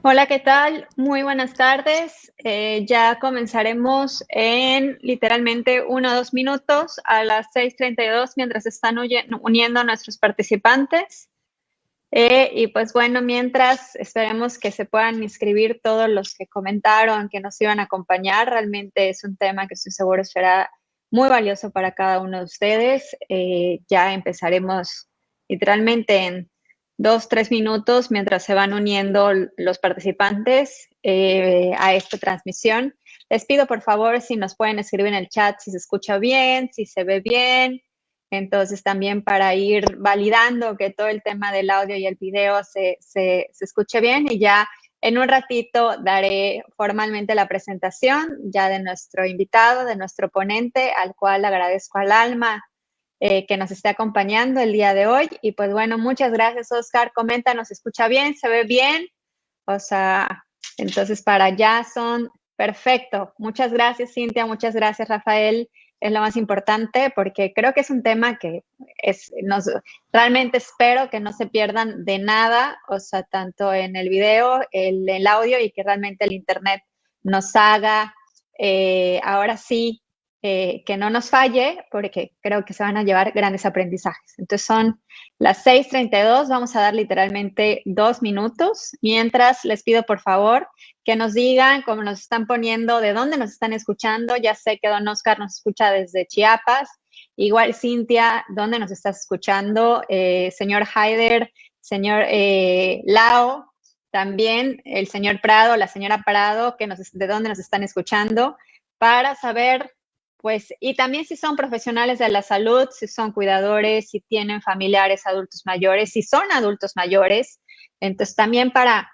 Hola, ¿qué tal? Muy buenas tardes. Ya comenzaremos en literalmente 1 o 2 minutos a las 6:32 mientras se están uniendo nuestros participantes. Y pues bueno, mientras esperemos que se puedan inscribir todos los que comentaron que nos iban a acompañar. Realmente es un tema que estoy seguro será muy valioso para cada uno de ustedes. Ya empezaremos literalmente en 2, 3 minutos mientras se van uniendo los participantes a esta transmisión. Les pido por favor si nos pueden escribir en el chat si se escucha bien, si se ve bien. Entonces, también para ir validando que todo el tema del audio y el video se escuche bien, y ya en un ratito daré formalmente la presentación ya de nuestro invitado, de nuestro ponente, al cual agradezco al alma que nos esté acompañando el día de hoy. Y pues bueno, muchas gracias, Oscar. Comenta, ¿nos escucha bien? ¿Se ve bien? O sea, entonces para allá son perfecto. Muchas gracias, Cintia. Muchas gracias, Rafael. Es lo más importante porque creo que es un tema que realmente espero que no se pierdan de nada, o sea, tanto en el video, el audio, y que realmente el Internet nos haga ahora sí que no nos falle, porque creo que se van a llevar grandes aprendizajes. Entonces son las 6:32, vamos a dar literalmente 2 minutos. Mientras, les pido por favor que nos digan cómo nos están poniendo, de dónde nos están escuchando. Ya sé que don Oscar nos escucha desde Chiapas. Igual, Cintia, ¿dónde nos estás escuchando? Señor Haider, señor Lao, también el señor Prado, la señora Prado, de dónde nos están escuchando, para saber pues, y también si son profesionales de la salud, si son cuidadores, si tienen familiares adultos mayores, si son adultos mayores. Entonces, también para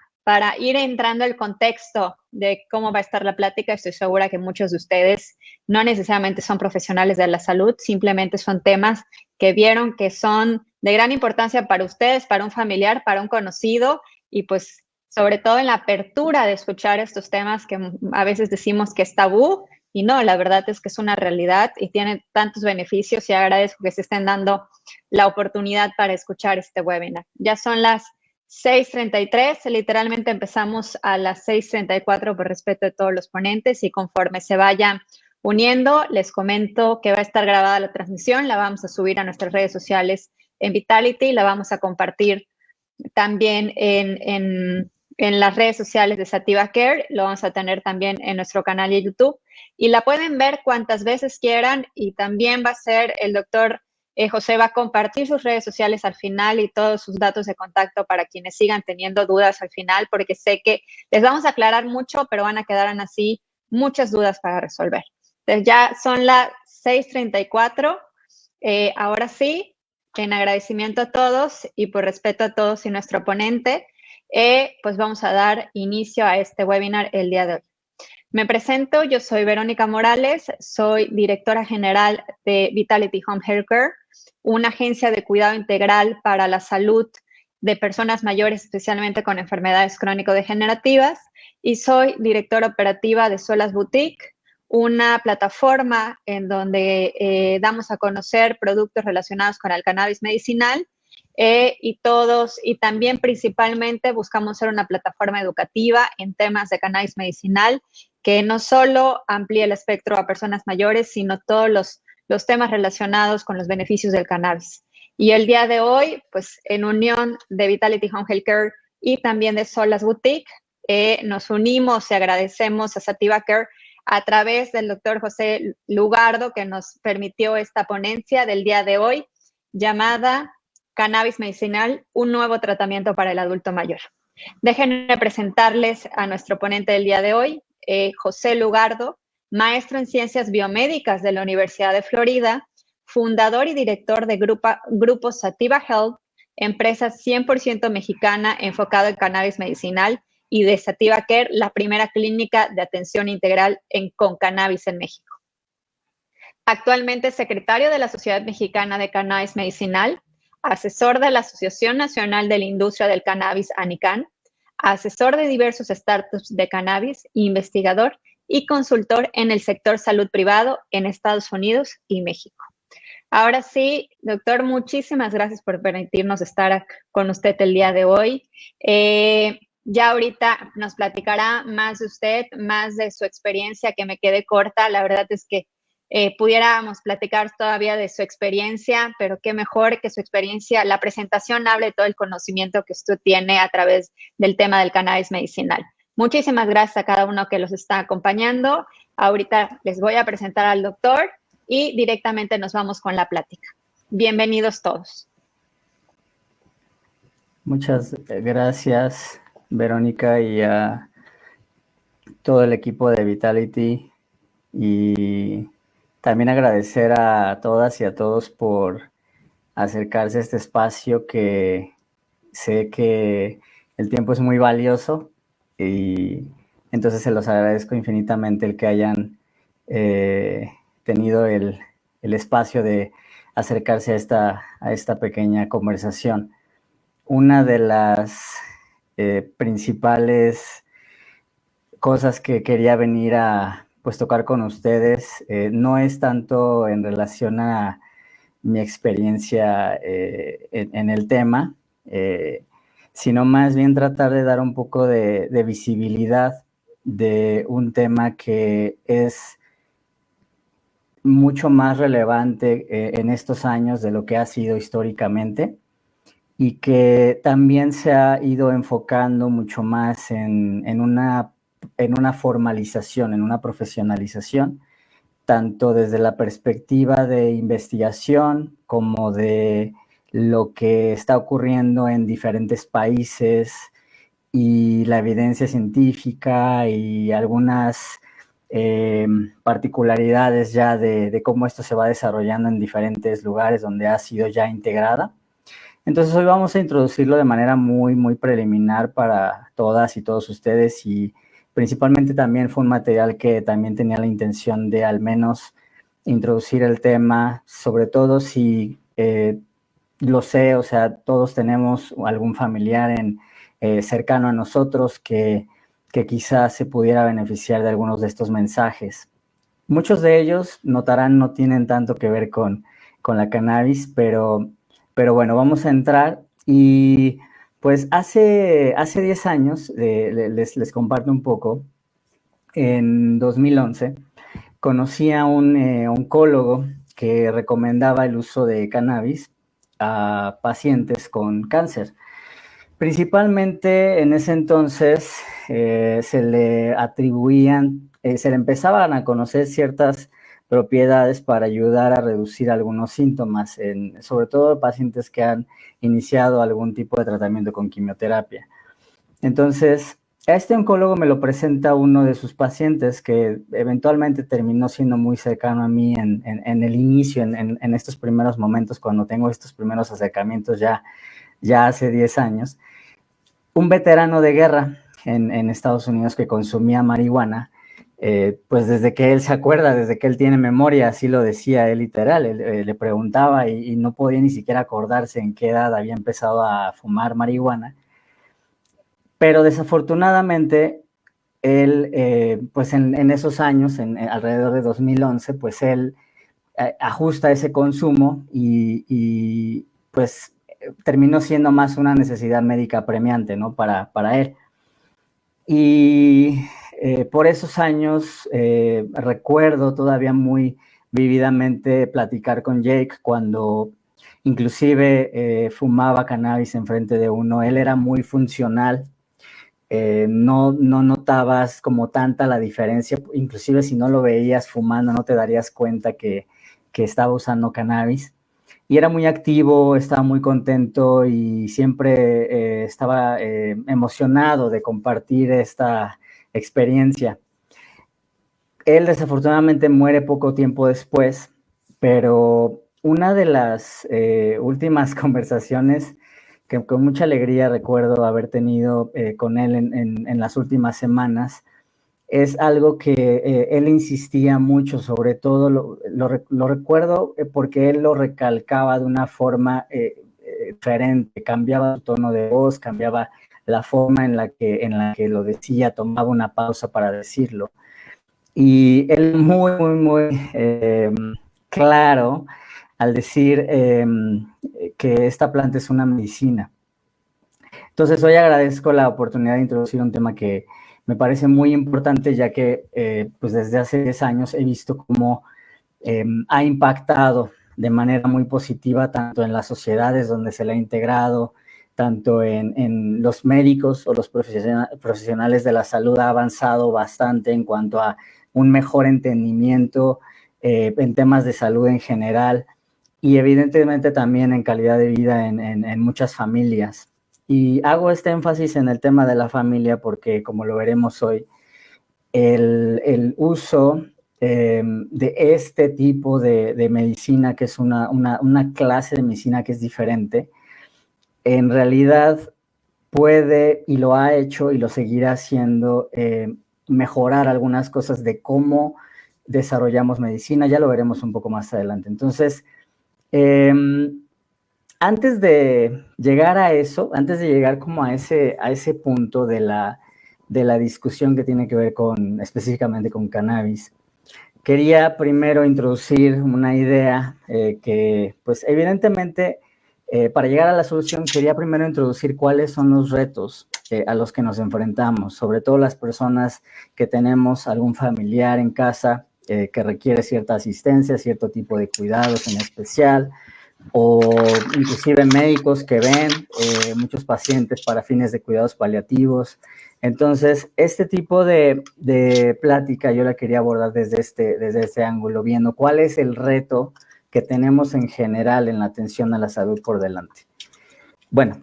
ir entrando el contexto de cómo va a estar la plática, estoy segura que muchos de ustedes no necesariamente son profesionales de la salud, simplemente son temas que vieron que son de gran importancia para ustedes, para un familiar, para un conocido, y pues sobre todo en la apertura de escuchar estos temas que a veces decimos que es tabú, y no, la verdad es que es una realidad y tiene tantos beneficios, y agradezco que se estén dando la oportunidad para escuchar este webinar. Ya son las 6:33, literalmente empezamos a las 6:34 por respeto de todos los ponentes, y conforme se vayan uniendo, les comento que va a estar grabada la transmisión, la vamos a subir a nuestras redes sociales en Vitality, la vamos a compartir también en las redes sociales de Sativa Care, lo vamos a tener también en nuestro canal de YouTube, y la pueden ver cuantas veces quieran. Y también va a ser el doctor José va a compartir sus redes sociales al final y todos sus datos de contacto para quienes sigan teniendo dudas al final, porque sé que les vamos a aclarar mucho, pero van a quedar así muchas dudas para resolver. Entonces ya son las 6:34, ahora sí, en agradecimiento a todos y por respeto a todos y nuestro ponente, pues vamos a dar inicio a este webinar el día de hoy. Me presento, yo soy Verónica Morales, soy directora general de Vitality Home Healthcare, una agencia de cuidado integral para la salud de personas mayores, especialmente con enfermedades crónico-degenerativas, y soy directora operativa de Solas Boutique, una plataforma en donde damos a conocer productos relacionados con el cannabis medicinal, y también principalmente buscamos ser una plataforma educativa en temas de cannabis medicinal que no solo amplíe el espectro a personas mayores, sino todos los temas relacionados con los beneficios del cannabis. Y el día de hoy, pues en unión de Vitality Home Healthcare y también de Solas Boutique, nos unimos y agradecemos a Sativa Care a través del doctor José Lugardo, que nos permitió esta ponencia del día de hoy, llamada Cannabis Medicinal, un nuevo tratamiento para el adulto mayor. Déjenme presentarles a nuestro ponente del día de hoy, José Lugardo, maestro en Ciencias Biomédicas de la Universidad de Florida, fundador y director de Grupo Sativa Health, empresa 100% mexicana enfocada en cannabis medicinal, y de Sativa Care, la primera clínica de atención integral con cannabis en México. Actualmente es secretario de la Sociedad Mexicana de Cannabis Medicinal, asesor de la Asociación Nacional de la Industria del Cannabis, ANICAN, asesor de diversos startups de cannabis, investigador y consultor en el sector salud privado en Estados Unidos y México. Ahora sí, doctor, muchísimas gracias por permitirnos estar con usted el día de hoy. Ya ahorita nos platicará más de usted, más de su experiencia, que me quedé corta. La verdad es que pudiéramos platicar todavía de su experiencia, pero qué mejor que su experiencia, la presentación hable de todo el conocimiento que usted tiene a través del tema del cannabis medicinal. Muchísimas gracias a cada uno que los está acompañando. Ahorita les voy a presentar al doctor y directamente nos vamos con la plática. Bienvenidos todos. Muchas gracias, Verónica, y a todo el equipo de Vitality, y también agradecer a todas y a todos por acercarse a este espacio, que sé que el tiempo es muy valioso, y entonces se los agradezco infinitamente el que hayan tenido el espacio de acercarse a esta pequeña conversación. Una de las principales cosas que quería venir a tocar con ustedes no es tanto en relación a mi experiencia en el tema, sino más bien tratar de dar un poco de visibilidad de un tema que es mucho más relevante en estos años de lo que ha sido históricamente, y que también se ha ido enfocando mucho más en una formalización, en una profesionalización, tanto desde la perspectiva de investigación como de lo que está ocurriendo en diferentes países y la evidencia científica y algunas particularidades ya de cómo esto se va desarrollando en diferentes lugares donde ha sido ya integrada. Entonces hoy vamos a introducirlo de manera muy, muy preliminar para todas y todos ustedes, y principalmente también fue un material que también tenía la intención de al menos introducir el tema, sobre todo si lo sé, o sea, todos tenemos algún familiar cercano a nosotros que quizás se pudiera beneficiar de algunos de estos mensajes. Muchos de ellos, notarán, no tienen tanto que ver con la cannabis, pero bueno, vamos a entrar. Y pues hace 10 años, les comparto un poco, en 2011 conocí a un oncólogo que recomendaba el uso de cannabis a pacientes con cáncer. Principalmente en ese entonces se le atribuían, se le empezaban a conocer ciertas propiedades para ayudar a reducir algunos síntomas, sobre todo pacientes que han iniciado algún tipo de tratamiento con quimioterapia. Entonces, a este oncólogo me lo presenta uno de sus pacientes, que eventualmente terminó siendo muy cercano a mí en el inicio, en estos primeros momentos, cuando tengo estos primeros acercamientos ya hace 10 años. Un veterano de guerra en Estados Unidos que consumía marihuana, pues desde que él se acuerda, desde que él tiene memoria, así lo decía él literal. Él le preguntaba y no podía ni siquiera acordarse en qué edad había empezado a fumar marihuana. Pero desafortunadamente él, pues en esos años, alrededor de 2011, pues él ajusta ese consumo y pues terminó siendo más una necesidad médica apremiante, ¿no? Para él. Y por esos años recuerdo todavía muy vívidamente platicar con Jake cuando inclusive fumaba cannabis enfrente de uno. Él era muy funcional. No notabas como tanta la diferencia, inclusive si no lo veías fumando no te darías cuenta que estaba usando cannabis. Y era muy activo, estaba muy contento y siempre estaba emocionado de compartir esta experiencia. Él desafortunadamente muere poco tiempo después, pero una de las últimas conversaciones que con mucha alegría recuerdo haber tenido con él en las últimas semanas es algo que él insistía mucho, sobre todo lo recuerdo porque él lo recalcaba de una forma diferente, cambiaba su tono de voz, cambiaba la forma en la que lo decía, tomaba una pausa para decirlo. Y él muy, muy, muy claro al decir que esta planta es una medicina. Entonces, hoy agradezco la oportunidad de introducir un tema que me parece muy importante, ya que pues desde hace 10 años he visto cómo ha impactado de manera muy positiva tanto en las sociedades donde se le ha integrado, tanto en los médicos o los profesionales de la salud. Ha avanzado bastante en cuanto a un mejor entendimiento en temas de salud en general y evidentemente también en calidad de vida en muchas familias. Y hago este énfasis en el tema de la familia porque, como lo veremos hoy, el uso de este tipo de medicina, que es una clase de medicina que es diferente, en realidad puede y lo ha hecho y lo seguirá haciendo, mejorar algunas cosas de cómo desarrollamos medicina. Ya lo veremos un poco más adelante. Entonces, antes de llegar a eso, antes de llegar como a ese punto de la discusión que tiene que ver específicamente con cannabis, quería primero introducir una idea que, pues evidentemente, para llegar a la solución, quería primero introducir cuáles son los retos a los que nos enfrentamos, sobre todo las personas que tenemos algún familiar en casa que requiere cierta asistencia, cierto tipo de cuidados en especial, o inclusive médicos que ven muchos pacientes para fines de cuidados paliativos. Entonces, este tipo de plática yo la quería abordar desde este ángulo, viendo cuál es el reto que tenemos en general en la atención a la salud por delante. Bueno,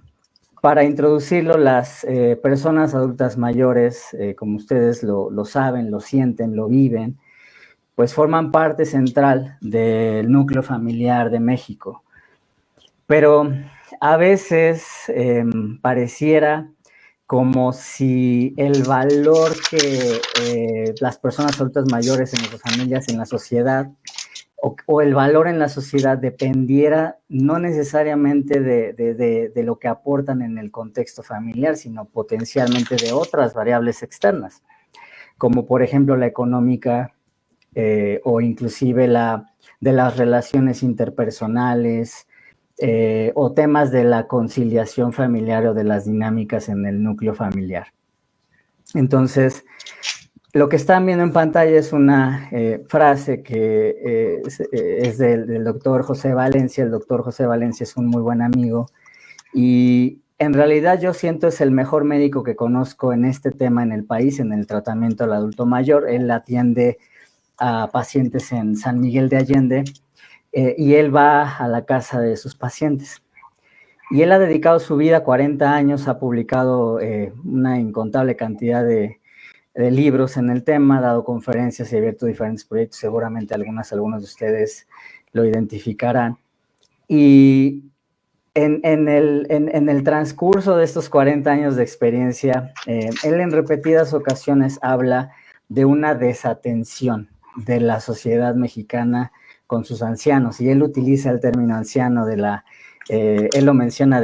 para introducirlo, las personas adultas mayores, como ustedes lo saben, lo sienten, lo viven, pues forman parte central del núcleo familiar de México. Pero a veces pareciera como si el valor que las personas adultas mayores en nuestras familias, en la sociedad, o el valor en la sociedad dependiera no necesariamente de lo que aportan en el contexto familiar, sino potencialmente de otras variables externas, como por ejemplo la económica, o inclusive de las relaciones interpersonales, o temas de la conciliación familiar o de las dinámicas en el núcleo familiar. Entonces, lo que están viendo en pantalla es una frase que es del doctor José Valencia. El doctor José Valencia es un muy buen amigo y en realidad yo siento es el mejor médico que conozco en este tema en el país, en el tratamiento al adulto mayor. Él atiende a pacientes en San Miguel de Allende, y él va a la casa de sus pacientes. Y él ha dedicado su vida, 40 años, ha publicado una incontable cantidad de libros en el tema, ha dado conferencias y ha abierto diferentes proyectos. Seguramente algunos de ustedes lo identificarán. Y en el transcurso de estos 40 años de experiencia, él en repetidas ocasiones habla de una desatención de la sociedad mexicana con sus ancianos, y él utiliza el término anciano él lo menciona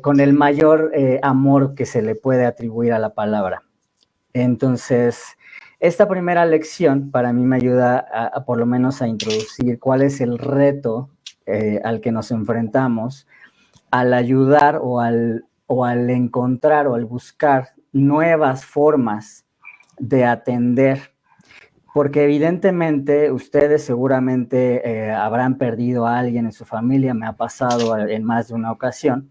con el mayor amor que se le puede atribuir a la palabra. Entonces, esta primera lección para mí me ayuda a por lo menos a introducir cuál es el reto al que nos enfrentamos al ayudar o al encontrar o al buscar nuevas formas de atender. Porque evidentemente ustedes seguramente habrán perdido a alguien en su familia, me ha pasado en más de una ocasión.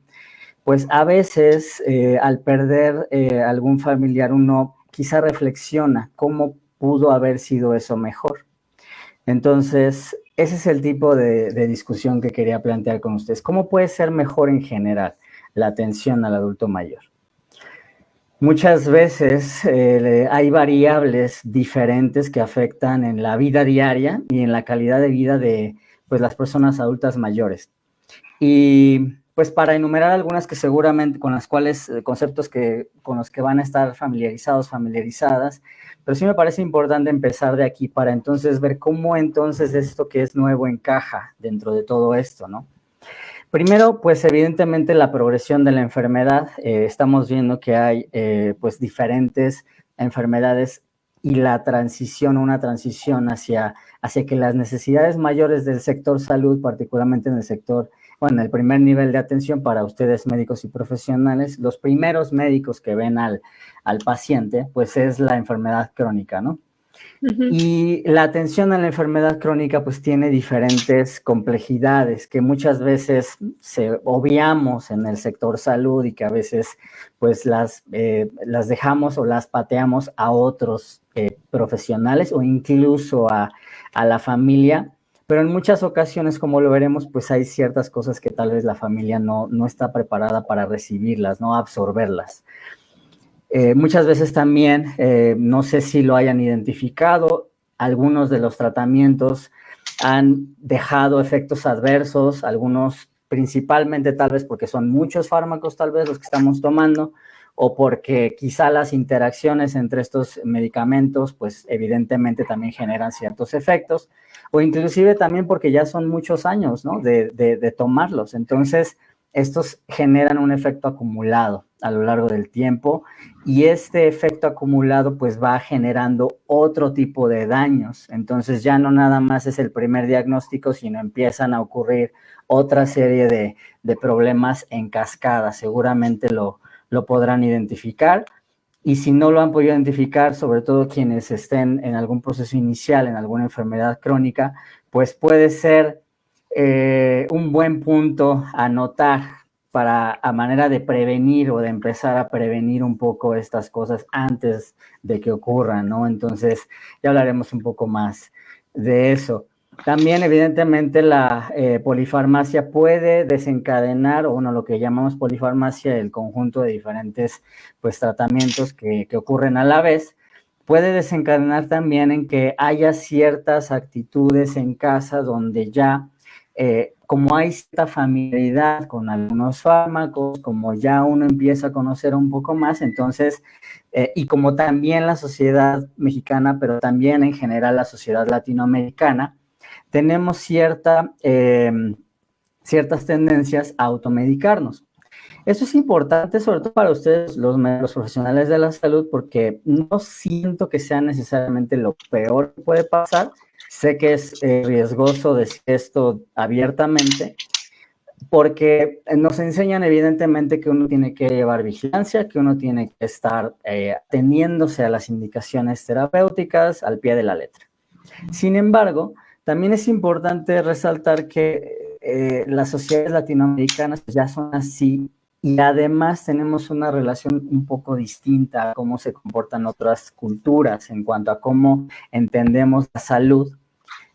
Pues a veces al perder algún familiar uno quizá reflexiona cómo pudo haber sido eso mejor. Entonces, ese es el tipo de discusión que quería plantear con ustedes. ¿Cómo puede ser mejor en general la atención al adulto mayor? Muchas veces hay variables diferentes que afectan en la vida diaria y en la calidad de vida de pues, las personas adultas mayores. Y pues para enumerar algunas que seguramente conceptos con los que van a estar familiarizadas, pero sí me parece importante empezar de aquí para entonces ver cómo entonces esto que es nuevo encaja dentro de todo esto, ¿no? Primero, pues evidentemente la progresión de la enfermedad. Estamos viendo que hay pues diferentes enfermedades y la transición, una transición hacia que las necesidades mayores del sector salud, particularmente en el sector, bueno, el primer nivel de atención para ustedes médicos y profesionales, los primeros médicos que ven al paciente, pues es la enfermedad crónica, ¿no? Y la atención a la enfermedad crónica pues tiene diferentes complejidades que muchas veces se obviamos en el sector salud y que a veces pues las dejamos o las pateamos a otros profesionales o incluso a la familia, pero en muchas ocasiones, como lo veremos, pues hay ciertas cosas que tal vez la familia no está preparada para recibirlas, no absorberlas. Muchas veces también, no sé si lo hayan identificado, algunos de los tratamientos han dejado efectos adversos, algunos principalmente tal vez porque son muchos fármacos tal vez los que estamos tomando o porque quizá las interacciones entre estos medicamentos pues evidentemente también generan ciertos efectos o inclusive también porque ya son muchos años, ¿no? de tomarlos. Entonces, estos generan un efecto acumulado a lo largo del tiempo y este efecto acumulado pues va generando otro tipo de daños. Entonces ya no nada más es el primer diagnóstico, sino empiezan a ocurrir otra serie de problemas en cascada. Seguramente lo podrán identificar. Y si no lo han podido identificar, sobre todo quienes estén en algún proceso inicial, en alguna enfermedad crónica, pues puede ser un buen punto a notar a manera de prevenir o de empezar a prevenir un poco estas cosas antes de que ocurran, ¿no? Entonces, ya hablaremos un poco más de eso. También, evidentemente, la polifarmacia puede desencadenar, o bueno, lo que llamamos polifarmacia, el conjunto de diferentes pues, tratamientos que ocurren a la vez, puede desencadenar también en que haya ciertas actitudes en casa donde ya como hay cierta familiaridad con algunos fármacos, como ya uno empieza a conocer un poco más, entonces, y como también la sociedad mexicana, pero también en general la sociedad latinoamericana, tenemos ciertas tendencias a automedicarnos. Eso es importante, sobre todo para ustedes, los profesionales de la salud, porque no siento que sea necesariamente lo peor que puede pasar. Sé que es riesgoso decir esto abiertamente, porque nos enseñan evidentemente que uno tiene que llevar vigilancia, que uno tiene que estar ateniéndose a las indicaciones terapéuticas al pie de la letra. Sin embargo, también es importante resaltar que las sociedades latinoamericanas ya son así y además tenemos una relación un poco distinta a cómo se comportan otras culturas en cuanto a cómo entendemos la salud.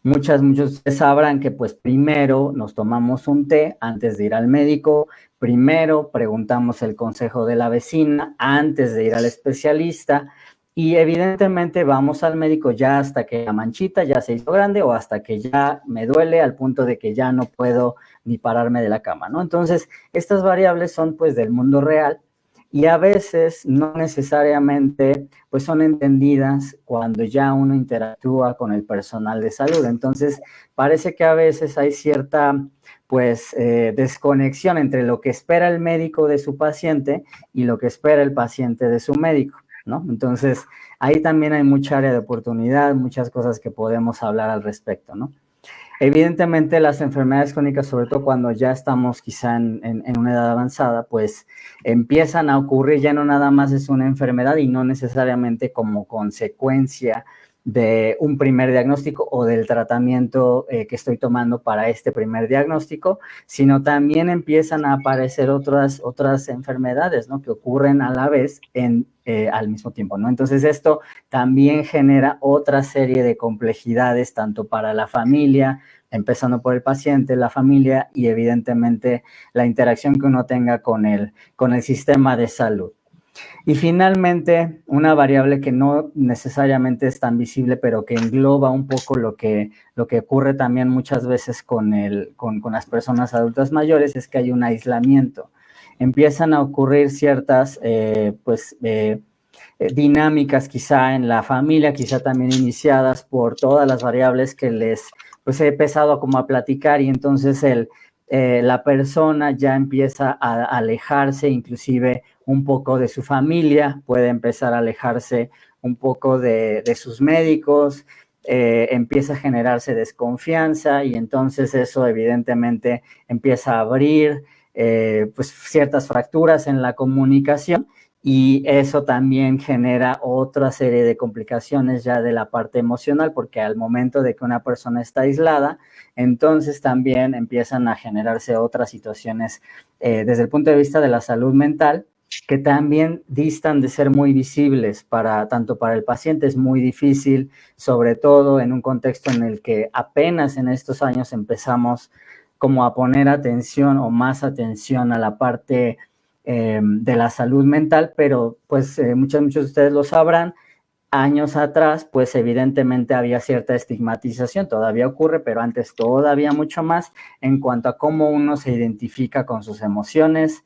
Muchos de ustedes sabrán que pues primero nos tomamos un té antes de ir al médico, primero preguntamos el consejo de la vecina antes de ir al especialista y evidentemente vamos al médico ya hasta que la manchita ya se hizo grande o hasta que ya me duele al punto de que ya no puedo ni pararme de la cama, ¿no? Entonces, estas variables son pues del mundo real y a veces no necesariamente pues son entendidas cuando ya uno interactúa con el personal de salud. Entonces, parece que a veces hay cierta pues desconexión entre lo que espera el médico de su paciente y lo que espera el paciente de su médico, ¿no? Entonces, ahí también hay mucha área de oportunidad, muchas cosas que podemos hablar al respecto, ¿no? Evidentemente las enfermedades crónicas, sobre todo cuando ya estamos quizá en una edad avanzada, pues empiezan a ocurrir, ya no nada más es una enfermedad y no necesariamente como consecuencia de un primer diagnóstico o del tratamiento que estoy tomando para este primer diagnóstico, sino también empiezan a aparecer otras enfermedades, ¿no? Que ocurren a la vez al mismo tiempo, ¿no? Entonces esto también genera otra serie de complejidades tanto para la familia, empezando por el paciente, la familia y evidentemente la interacción que uno tenga con el sistema de salud. Y finalmente, una variable que no necesariamente es tan visible, pero que engloba un poco lo que ocurre también muchas veces con las personas adultas mayores, es que hay un aislamiento. Empiezan a ocurrir ciertas dinámicas quizá en la familia, quizá también iniciadas por todas las variables que les he empezado como a platicar y entonces la persona ya empieza a alejarse inclusive un poco de su familia, puede empezar a alejarse un poco de sus médicos, empieza a generarse desconfianza y entonces eso evidentemente empieza a abrir pues ciertas fracturas en la comunicación y eso también genera otra serie de complicaciones ya de la parte emocional, porque al momento de que una persona está aislada, entonces también empiezan a generarse otras situaciones desde el punto de vista de la salud mental, que también distan de ser muy visibles tanto para el paciente. Es muy difícil, sobre todo en un contexto en el que apenas en estos años empezamos como a poner atención o más atención a la parte de la salud mental, pero pues muchos de ustedes lo sabrán, años atrás, pues evidentemente había cierta estigmatización, todavía ocurre, pero antes todavía mucho más en cuanto a cómo uno se identifica con sus emociones,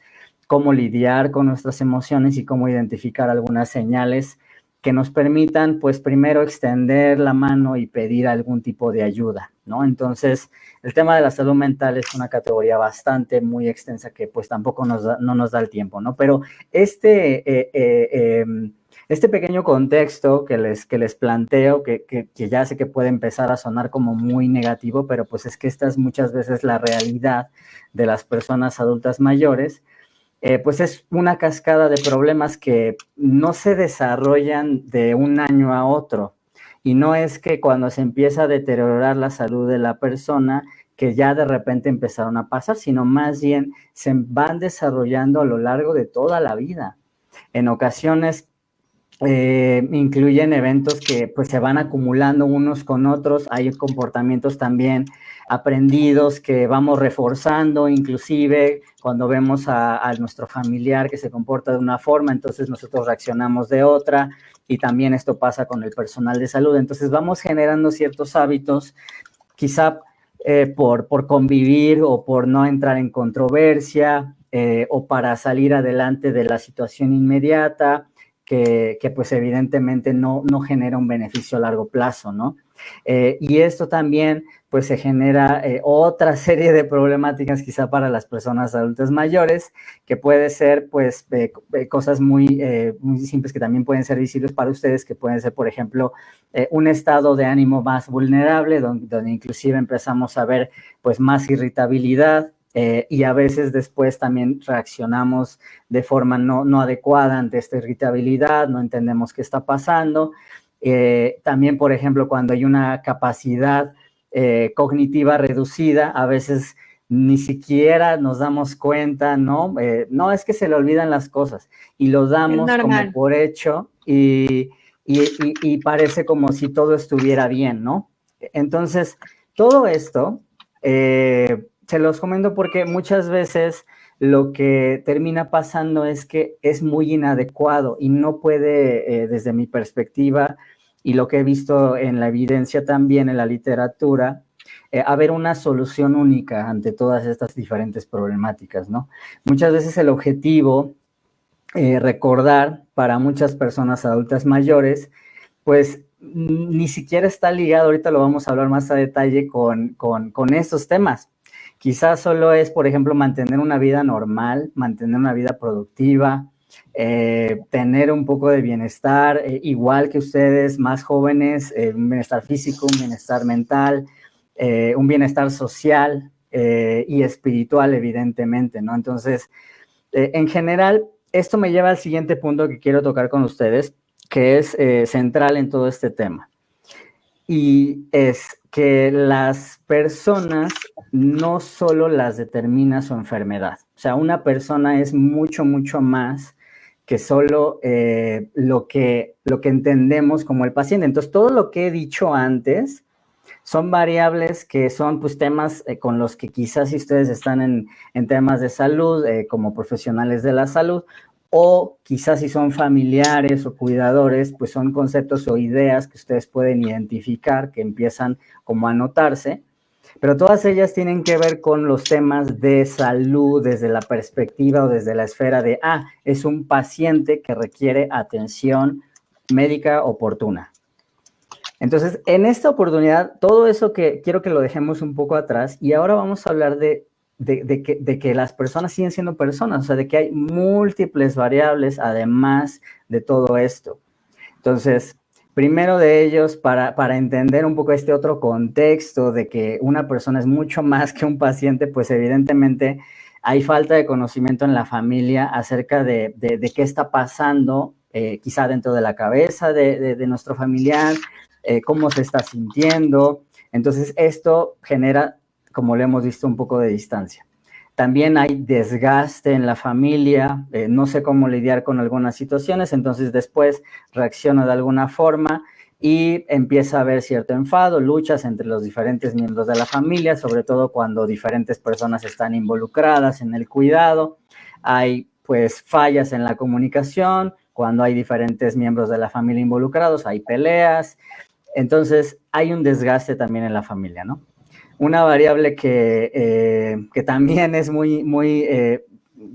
cómo lidiar con nuestras emociones y cómo identificar algunas señales que nos permitan, pues primero extender la mano y pedir algún tipo de ayuda, ¿no? Entonces, el tema de la salud mental es una categoría bastante muy extensa que pues tampoco no nos da el tiempo, ¿no? Pero este pequeño contexto que les planteo, que ya sé que puede empezar a sonar como muy negativo, pero pues es que esta es muchas veces la realidad de las personas adultas mayores, pues es una cascada de problemas que no se desarrollan de un año a otro. Y no es que cuando se empieza a deteriorar la salud de la persona, que ya de repente empezaron a pasar, sino más bien se van desarrollando a lo largo de toda la vida. En ocasiones incluyen eventos que pues se van acumulando unos con otros, hay comportamientos también aprendidos que vamos reforzando, inclusive cuando vemos a nuestro familiar que se comporta de una forma, entonces nosotros reaccionamos de otra, y también esto pasa con el personal de salud. Entonces vamos generando ciertos hábitos, quizá por convivir o por no entrar en controversia, o para salir adelante de la situación inmediata, que pues evidentemente no genera un beneficio a largo plazo, ¿no? Y esto también pues se genera otra serie de problemáticas quizá para las personas adultas mayores, que puede ser pues cosas muy simples que también pueden ser visibles para ustedes, que pueden ser, por ejemplo, un estado de ánimo más vulnerable, donde inclusive empezamos a ver pues más irritabilidad, y a veces después también reaccionamos de forma no adecuada ante esta irritabilidad, no entendemos qué está pasando. También, por ejemplo, cuando hay una capacidad cognitiva reducida, a veces ni siquiera nos damos cuenta, ¿no? No, es que se le olvidan las cosas y lo damos como por hecho y parece como si todo estuviera bien, ¿no? Entonces, todo esto se los comento porque muchas veces lo que termina pasando es que es muy inadecuado y no puede, desde mi perspectiva y lo que he visto en la evidencia también en la literatura, haber una solución única ante todas estas diferentes problemáticas, ¿no? Muchas veces el objetivo, recordar para muchas personas adultas mayores, pues ni siquiera está ligado, ahorita lo vamos a hablar más a detalle con estos temas. Quizás solo es, por ejemplo, mantener una vida normal, mantener una vida productiva, tener un poco de bienestar, igual que ustedes, más jóvenes, un bienestar físico, un bienestar mental, un bienestar social y espiritual, evidentemente, ¿no? Entonces, en general, esto me lleva al siguiente punto que quiero tocar con ustedes, que es central en todo este tema. Y es que las personas no solo las determina su enfermedad. O sea, una persona es mucho, mucho más que solo lo que entendemos como el paciente. Entonces, todo lo que he dicho antes son variables que son pues temas con los que quizás si ustedes están en temas de salud, como profesionales de la salud, o quizás si son familiares o cuidadores, pues son conceptos o ideas que ustedes pueden identificar, que empiezan como a notarse, pero todas ellas tienen que ver con los temas de salud desde la perspectiva o desde la esfera de, es un paciente que requiere atención médica oportuna. Entonces, en esta oportunidad, todo eso que quiero que lo dejemos un poco atrás y ahora vamos a hablar de de que las personas siguen siendo personas, o sea, de que hay múltiples variables además de todo esto. Entonces, primero de ellos, para entender un poco este otro contexto de que una persona es mucho más que un paciente, pues evidentemente hay falta de conocimiento en la familia acerca de qué está pasando, quizá dentro de la cabeza de nuestro familiar, cómo se está sintiendo. Entonces, esto genera, como lo hemos visto, un poco de distancia. También hay desgaste en la familia, no sé cómo lidiar con algunas situaciones, entonces después reacciono de alguna forma y empieza a haber cierto enfado, luchas entre los diferentes miembros de la familia, sobre todo cuando diferentes personas están involucradas en el cuidado. Hay pues fallas en la comunicación, cuando hay diferentes miembros de la familia involucrados, hay peleas. Entonces hay un desgaste también en la familia, ¿no? Una variable que también es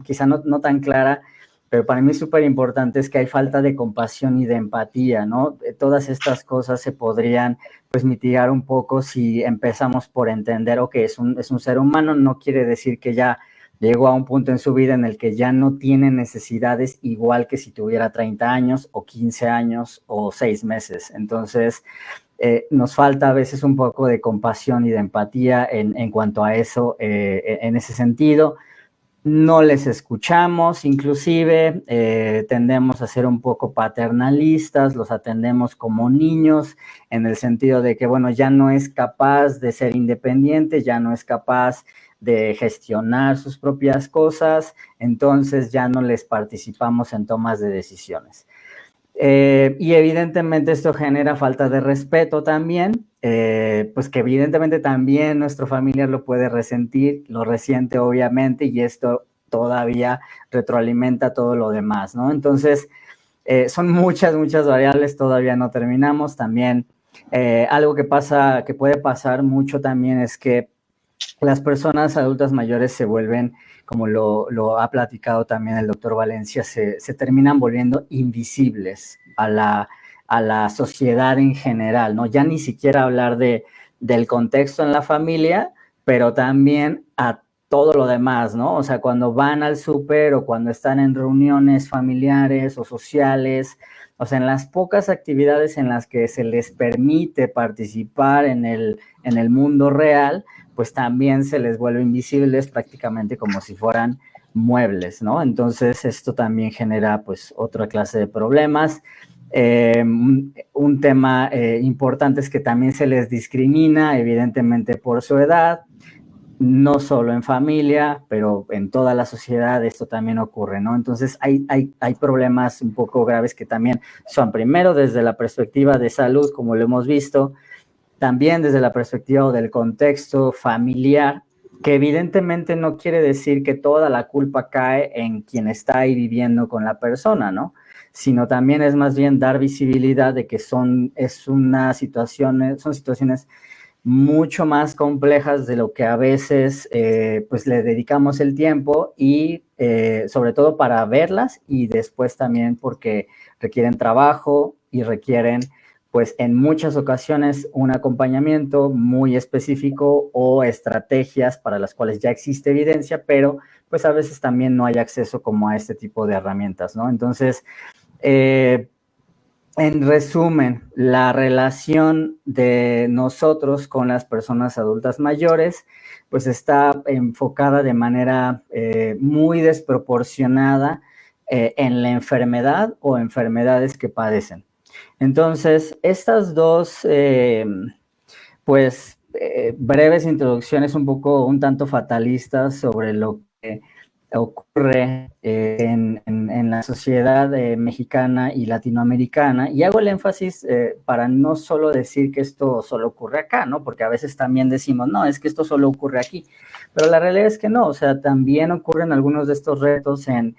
quizá no tan clara, pero para mí es súper importante, es que hay falta de compasión y de empatía, ¿no? Todas estas cosas se podrían, pues, mitigar un poco si empezamos por entender, ok, es un ser humano, no quiere decir que ya llegó a un punto en su vida en el que ya no tiene necesidades igual que si tuviera 30 años o 15 años o 6 meses. Entonces, nos falta a veces un poco de compasión y de empatía en cuanto a eso, en ese sentido. No les escuchamos, inclusive tendemos a ser un poco paternalistas, los atendemos como niños, en el sentido de que, bueno, ya no es capaz de ser independiente, ya no es capaz de gestionar sus propias cosas, entonces ya no les participamos en tomas de decisiones. Y evidentemente esto genera falta de respeto también, pues que evidentemente también nuestro familiar lo puede resentir, lo resiente obviamente, y esto todavía retroalimenta todo lo demás, ¿no? Entonces, son muchas variables, todavía no terminamos. También algo que puede pasar mucho también es que las personas adultas mayores se vuelven, como lo ha platicado también el doctor Valencia, se terminan volviendo invisibles a la sociedad en general, ¿no? Ya ni siquiera hablar del contexto en la familia, pero también a todo lo demás, ¿no? O sea, cuando van al súper o cuando están en reuniones familiares o sociales, o sea, en las pocas actividades en las que se les permite participar en el mundo real, pues también se les vuelve invisibles, prácticamente como si fueran muebles, ¿no? Entonces esto también genera pues otra clase de problemas. Un tema importante es que también se les discrimina, evidentemente por su edad, no solo en familia, pero en toda la sociedad esto también ocurre, ¿no? Entonces hay problemas un poco graves que también son, primero, desde la perspectiva de salud, como lo hemos visto, también desde la perspectiva del contexto familiar, que evidentemente no quiere decir que toda la culpa cae en quien está ahí viviendo con la persona, ¿no? Sino también es más bien dar visibilidad de que son situaciones mucho más complejas de lo que a veces pues le dedicamos el tiempo y sobre todo para verlas, y después también porque requieren trabajo y requieren pues en muchas ocasiones un acompañamiento muy específico o estrategias para las cuales ya existe evidencia, pero pues a veces también no hay acceso como a este tipo de herramientas, ¿no? Entonces, en resumen, la relación de nosotros con las personas adultas mayores pues está enfocada de manera muy desproporcionada en la enfermedad o enfermedades que padecen. Entonces, estas dos, breves introducciones un tanto fatalistas sobre lo que ocurre en la sociedad mexicana y latinoamericana, y hago el énfasis para no solo decir que esto solo ocurre acá, ¿no? Porque a veces también decimos, no, es que esto solo ocurre aquí, pero la realidad es que no, o sea, también ocurren algunos de estos retos en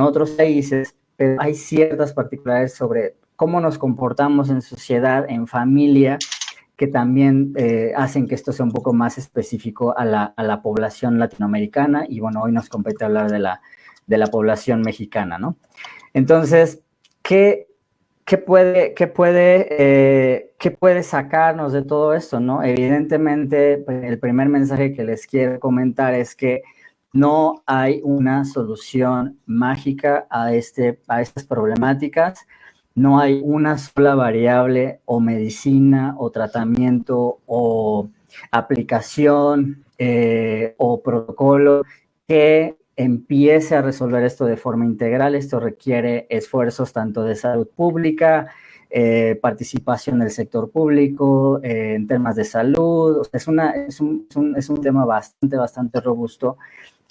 otros países, pero hay ciertas particularidades sobre cómo nos comportamos en sociedad, en familia, que también hacen que esto sea un poco más específico a la población latinoamericana, y bueno, hoy nos compete hablar de la población mexicana, ¿no? Entonces, ¿qué puede ¿qué puede sacarnos de todo esto, no? Evidentemente, el primer mensaje que les quiero comentar es que no hay una solución mágica a estas problemáticas. No hay una sola variable o medicina o tratamiento o aplicación o protocolo que empiece a resolver esto de forma integral. Esto requiere esfuerzos tanto de salud pública, participación del sector público, en temas de salud. O sea, es un tema bastante robusto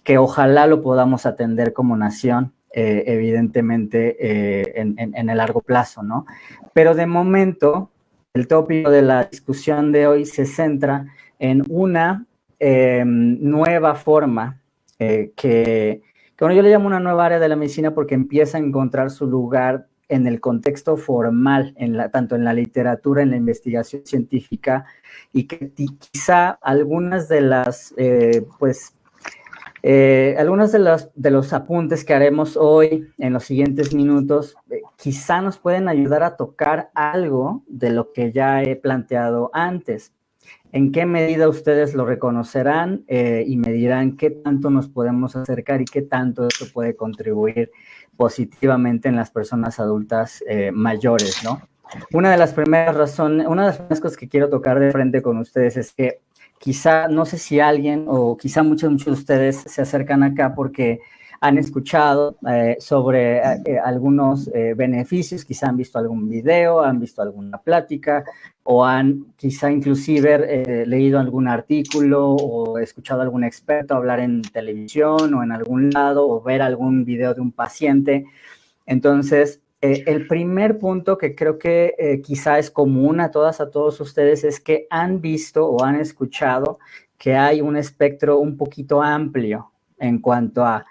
que ojalá lo podamos atender como nación, evidentemente en el largo plazo, ¿no? Pero de momento, el tópico de la discusión de hoy se centra en una nueva forma que, bueno, yo le llamo una nueva área de la medicina porque empieza a encontrar su lugar en el contexto formal, tanto en la literatura, en la investigación científica, y que quizá algunas de las, algunos de los apuntes que haremos hoy en los siguientes minutos quizá nos pueden ayudar a tocar algo de lo que ya he planteado antes. ¿En qué medida ustedes lo reconocerán y me dirán qué tanto nos podemos acercar y qué tanto esto puede contribuir positivamente en las personas adultas mayores, ¿no? Una de las primeras cosas que quiero tocar de frente con ustedes es que quizá, no sé si alguien o quizá muchos de ustedes se acercan acá porque han escuchado sobre algunos beneficios, quizá han visto algún video, han visto alguna plática o han quizá inclusive leído algún artículo o escuchado a algún experto hablar en televisión o en algún lado o ver algún video de un paciente. Entonces, el primer punto que creo que quizá es común a todos ustedes es que han visto o han escuchado que hay un espectro un poquito amplio en cuanto a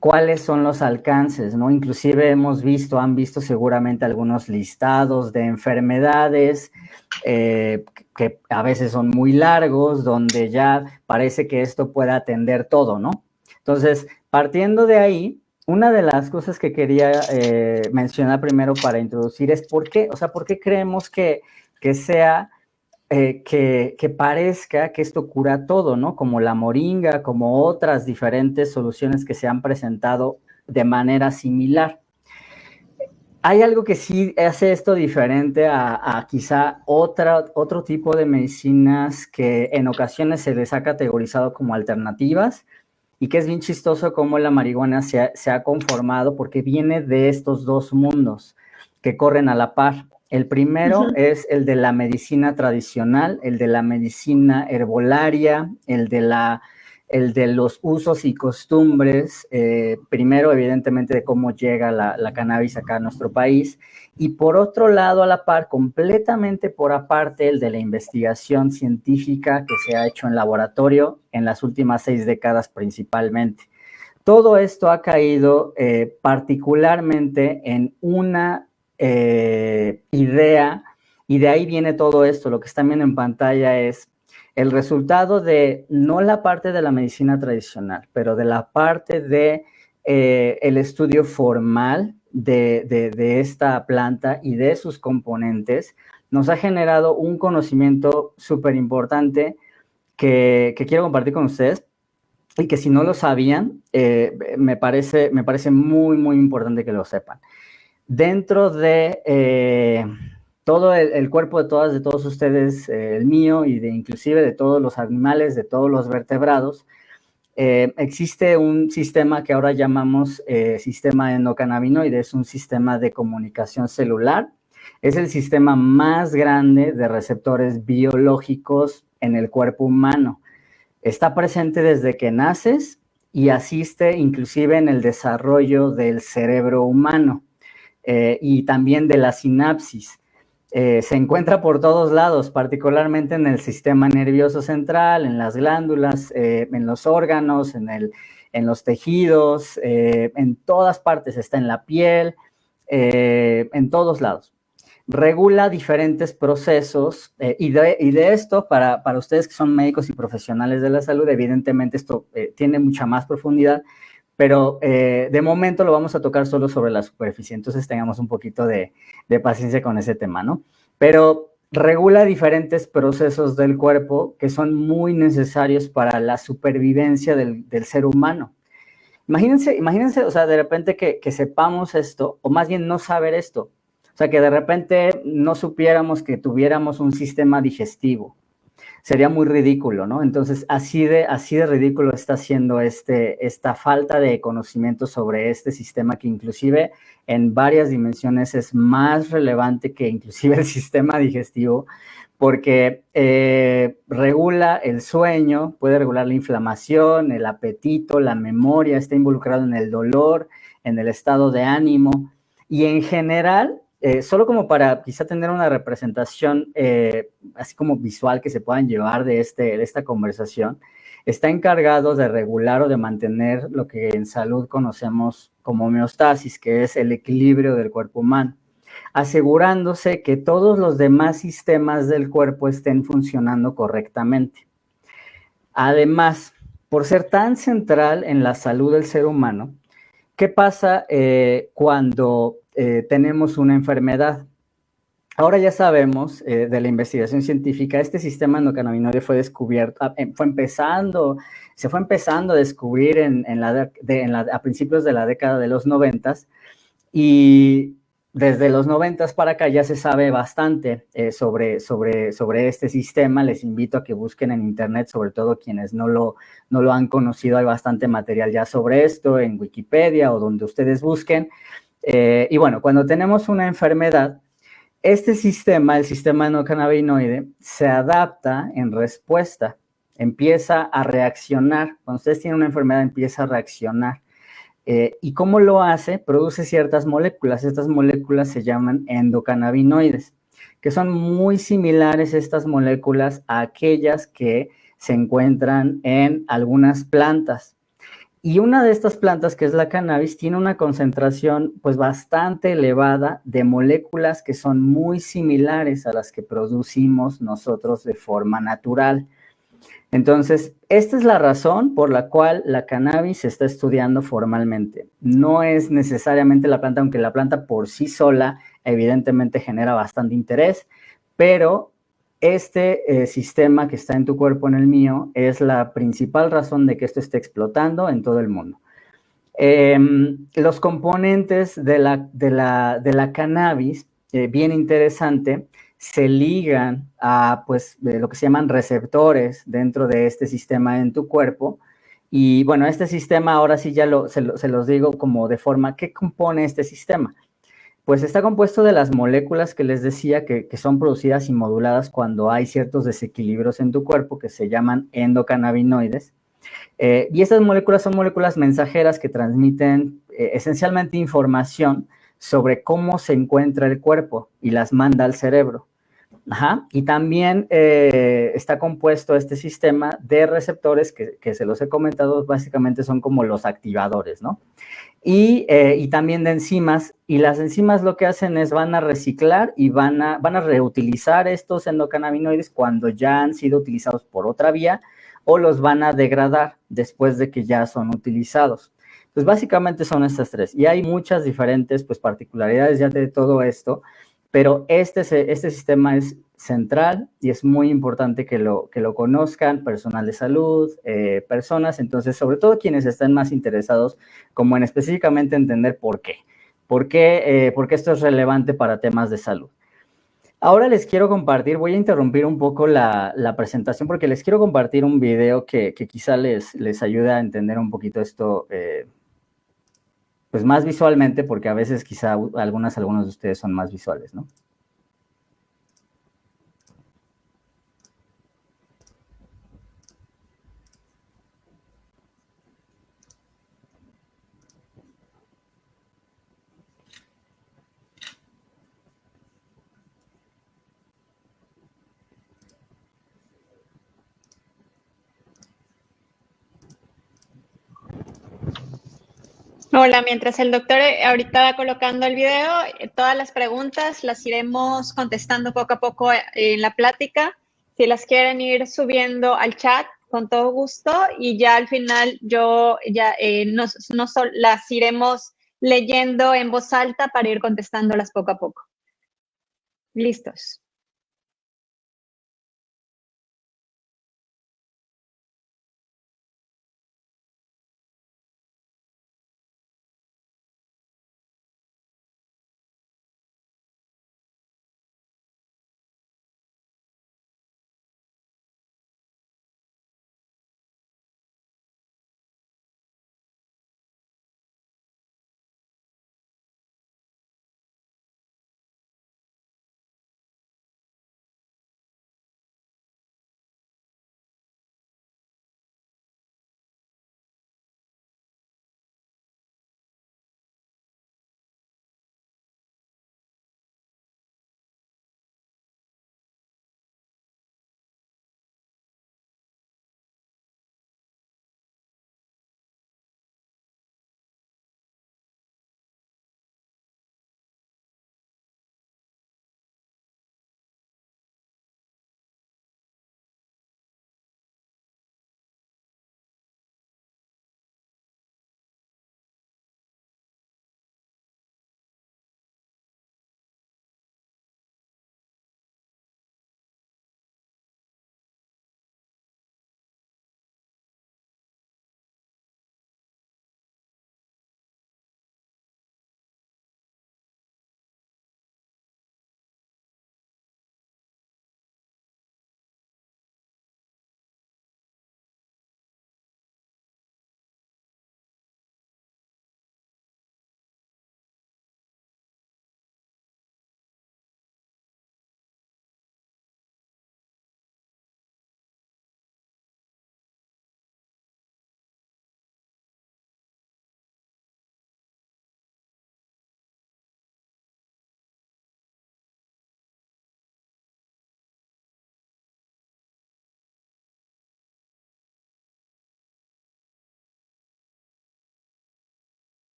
cuáles son los alcances, ¿no? Inclusive han visto seguramente algunos listados de enfermedades que a veces son muy largos, donde ya parece que esto puede atender todo, ¿no? Entonces, partiendo de ahí, una de las cosas que quería mencionar primero para introducir es por qué creemos que sea que parezca que esto cura todo, ¿no? Como la moringa, como otras diferentes soluciones que se han presentado de manera similar. Hay algo que sí hace esto diferente a quizá otro tipo de medicinas que en ocasiones se les ha categorizado como alternativas y que es bien chistoso cómo la marihuana se ha conformado porque viene de estos dos mundos que corren a la par. El primero es el de la medicina tradicional, el de la medicina herbolaria, el de los usos y costumbres, primero evidentemente de cómo llega la cannabis acá a nuestro país, y por otro lado a la par, completamente por aparte, el de la investigación científica que se ha hecho en laboratorio en las últimas 6 décadas principalmente. Todo esto ha caído particularmente en una idea, y de ahí viene todo esto. Lo que están viendo en pantalla es el resultado de no la parte de la medicina tradicional, pero de la parte de el estudio formal de esta planta y de sus componentes. Nos ha generado un conocimiento súper importante que quiero compartir con ustedes y que si no lo sabían, me parece muy importante que lo sepan. Dentro de todo el cuerpo de todos ustedes, el mío y inclusive de todos los animales, de todos los vertebrados, existe un sistema que ahora llamamos sistema endocannabinoide. Es un sistema de comunicación celular. Es el sistema más grande de receptores biológicos en el cuerpo humano. Está presente desde que naces y asiste inclusive en el desarrollo del cerebro humano. Y también de la sinapsis. Se encuentra por todos lados, particularmente en el sistema nervioso central, en las glándulas, en los órganos, en los tejidos, en todas partes, está en la piel, en todos lados. Regula diferentes procesos y de esto, para ustedes que son médicos y profesionales de la salud, evidentemente esto tiene mucha más profundidad, pero de momento lo vamos a tocar solo sobre la superficie, entonces tengamos un poquito de paciencia con ese tema, ¿no? Pero regula diferentes procesos del cuerpo que son muy necesarios para la supervivencia del ser humano. Imagínense, o sea, de repente que sepamos esto, o más bien no saber esto. O sea, que de repente no supiéramos que tuviéramos un sistema digestivo. Sería muy ridículo, ¿no? Entonces, así de ridículo está siendo esta falta de conocimiento sobre este sistema que inclusive en varias dimensiones es más relevante que inclusive el sistema digestivo, porque regula el sueño, puede regular la inflamación, el apetito, la memoria, está involucrado en el dolor, en el estado de ánimo, y en general, solo como para quizá tener una representación así como visual que se puedan llevar de esta conversación, está encargado de regular o de mantener lo que en salud conocemos como homeostasis, que es el equilibrio del cuerpo humano, asegurándose que todos los demás sistemas del cuerpo estén funcionando correctamente. Además, por ser tan central en la salud del ser humano, ¿qué pasa cuando tenemos una enfermedad? Ahora ya sabemos de la investigación científica, este sistema endocannabinoide fue descubierto, se fue empezando a descubrir a principios de la década de los 90, y desde los 90 para acá ya se sabe bastante sobre este sistema. Les invito a que busquen en internet, sobre todo quienes no lo han conocido, hay bastante material ya sobre esto en Wikipedia o donde ustedes busquen. Y bueno, cuando tenemos una enfermedad, este sistema, el sistema endocannabinoide, se adapta en respuesta, empieza a reaccionar. Cuando ustedes tienen una enfermedad, empieza a reaccionar. ¿Y cómo lo hace? Produce ciertas moléculas. Estas moléculas se llaman endocannabinoides, que son muy similares estas moléculas a aquellas que se encuentran en algunas plantas. Y una de estas plantas, que es la cannabis, tiene una concentración pues bastante elevada de moléculas que son muy similares a las que producimos nosotros de forma natural. Entonces, esta es la razón por la cual la cannabis se está estudiando formalmente. No es necesariamente la planta, aunque la planta por sí sola evidentemente genera bastante interés, pero este sistema que está en tu cuerpo, en el mío, es la principal razón de que esto esté explotando en todo el mundo. Los componentes de la cannabis, bien interesante, se ligan a pues, lo que se llaman receptores dentro de este sistema en tu cuerpo. Y bueno, este sistema ahora sí ya se los digo como de forma, ¿qué compone este sistema? Pues está compuesto de las moléculas que les decía que son producidas y moduladas cuando hay ciertos desequilibrios en tu cuerpo, que se llaman endocannabinoides. Y estas moléculas son moléculas mensajeras que transmiten esencialmente información sobre cómo se encuentra el cuerpo y las manda al cerebro. Ajá. Y también está compuesto este sistema de receptores que se los he comentado, básicamente son como los activadores, ¿no? Y también de enzimas, y las enzimas lo que hacen es van a reciclar y van a reutilizar estos endocannabinoides cuando ya han sido utilizados por otra vía, o los van a degradar después de que ya son utilizados. Pues básicamente son estas tres, y hay muchas diferentes pues, particularidades ya de todo esto, pero este sistema es central y es muy importante que lo conozcan personal de salud, personas, entonces sobre todo quienes estén más interesados como en específicamente entender por qué esto es relevante para temas de salud. Ahora les quiero compartir, voy a interrumpir un poco la presentación porque les quiero compartir un video que quizá les ayude a entender un poquito esto pues más visualmente, porque a veces quizá algunos de ustedes son más visuales, ¿no? Hola, mientras el doctor ahorita va colocando el video, todas las preguntas las iremos contestando poco a poco en la plática. Si las quieren ir subiendo al chat, con todo gusto, y ya al final yo ya las iremos leyendo en voz alta para ir contestándolas poco a poco. Listos.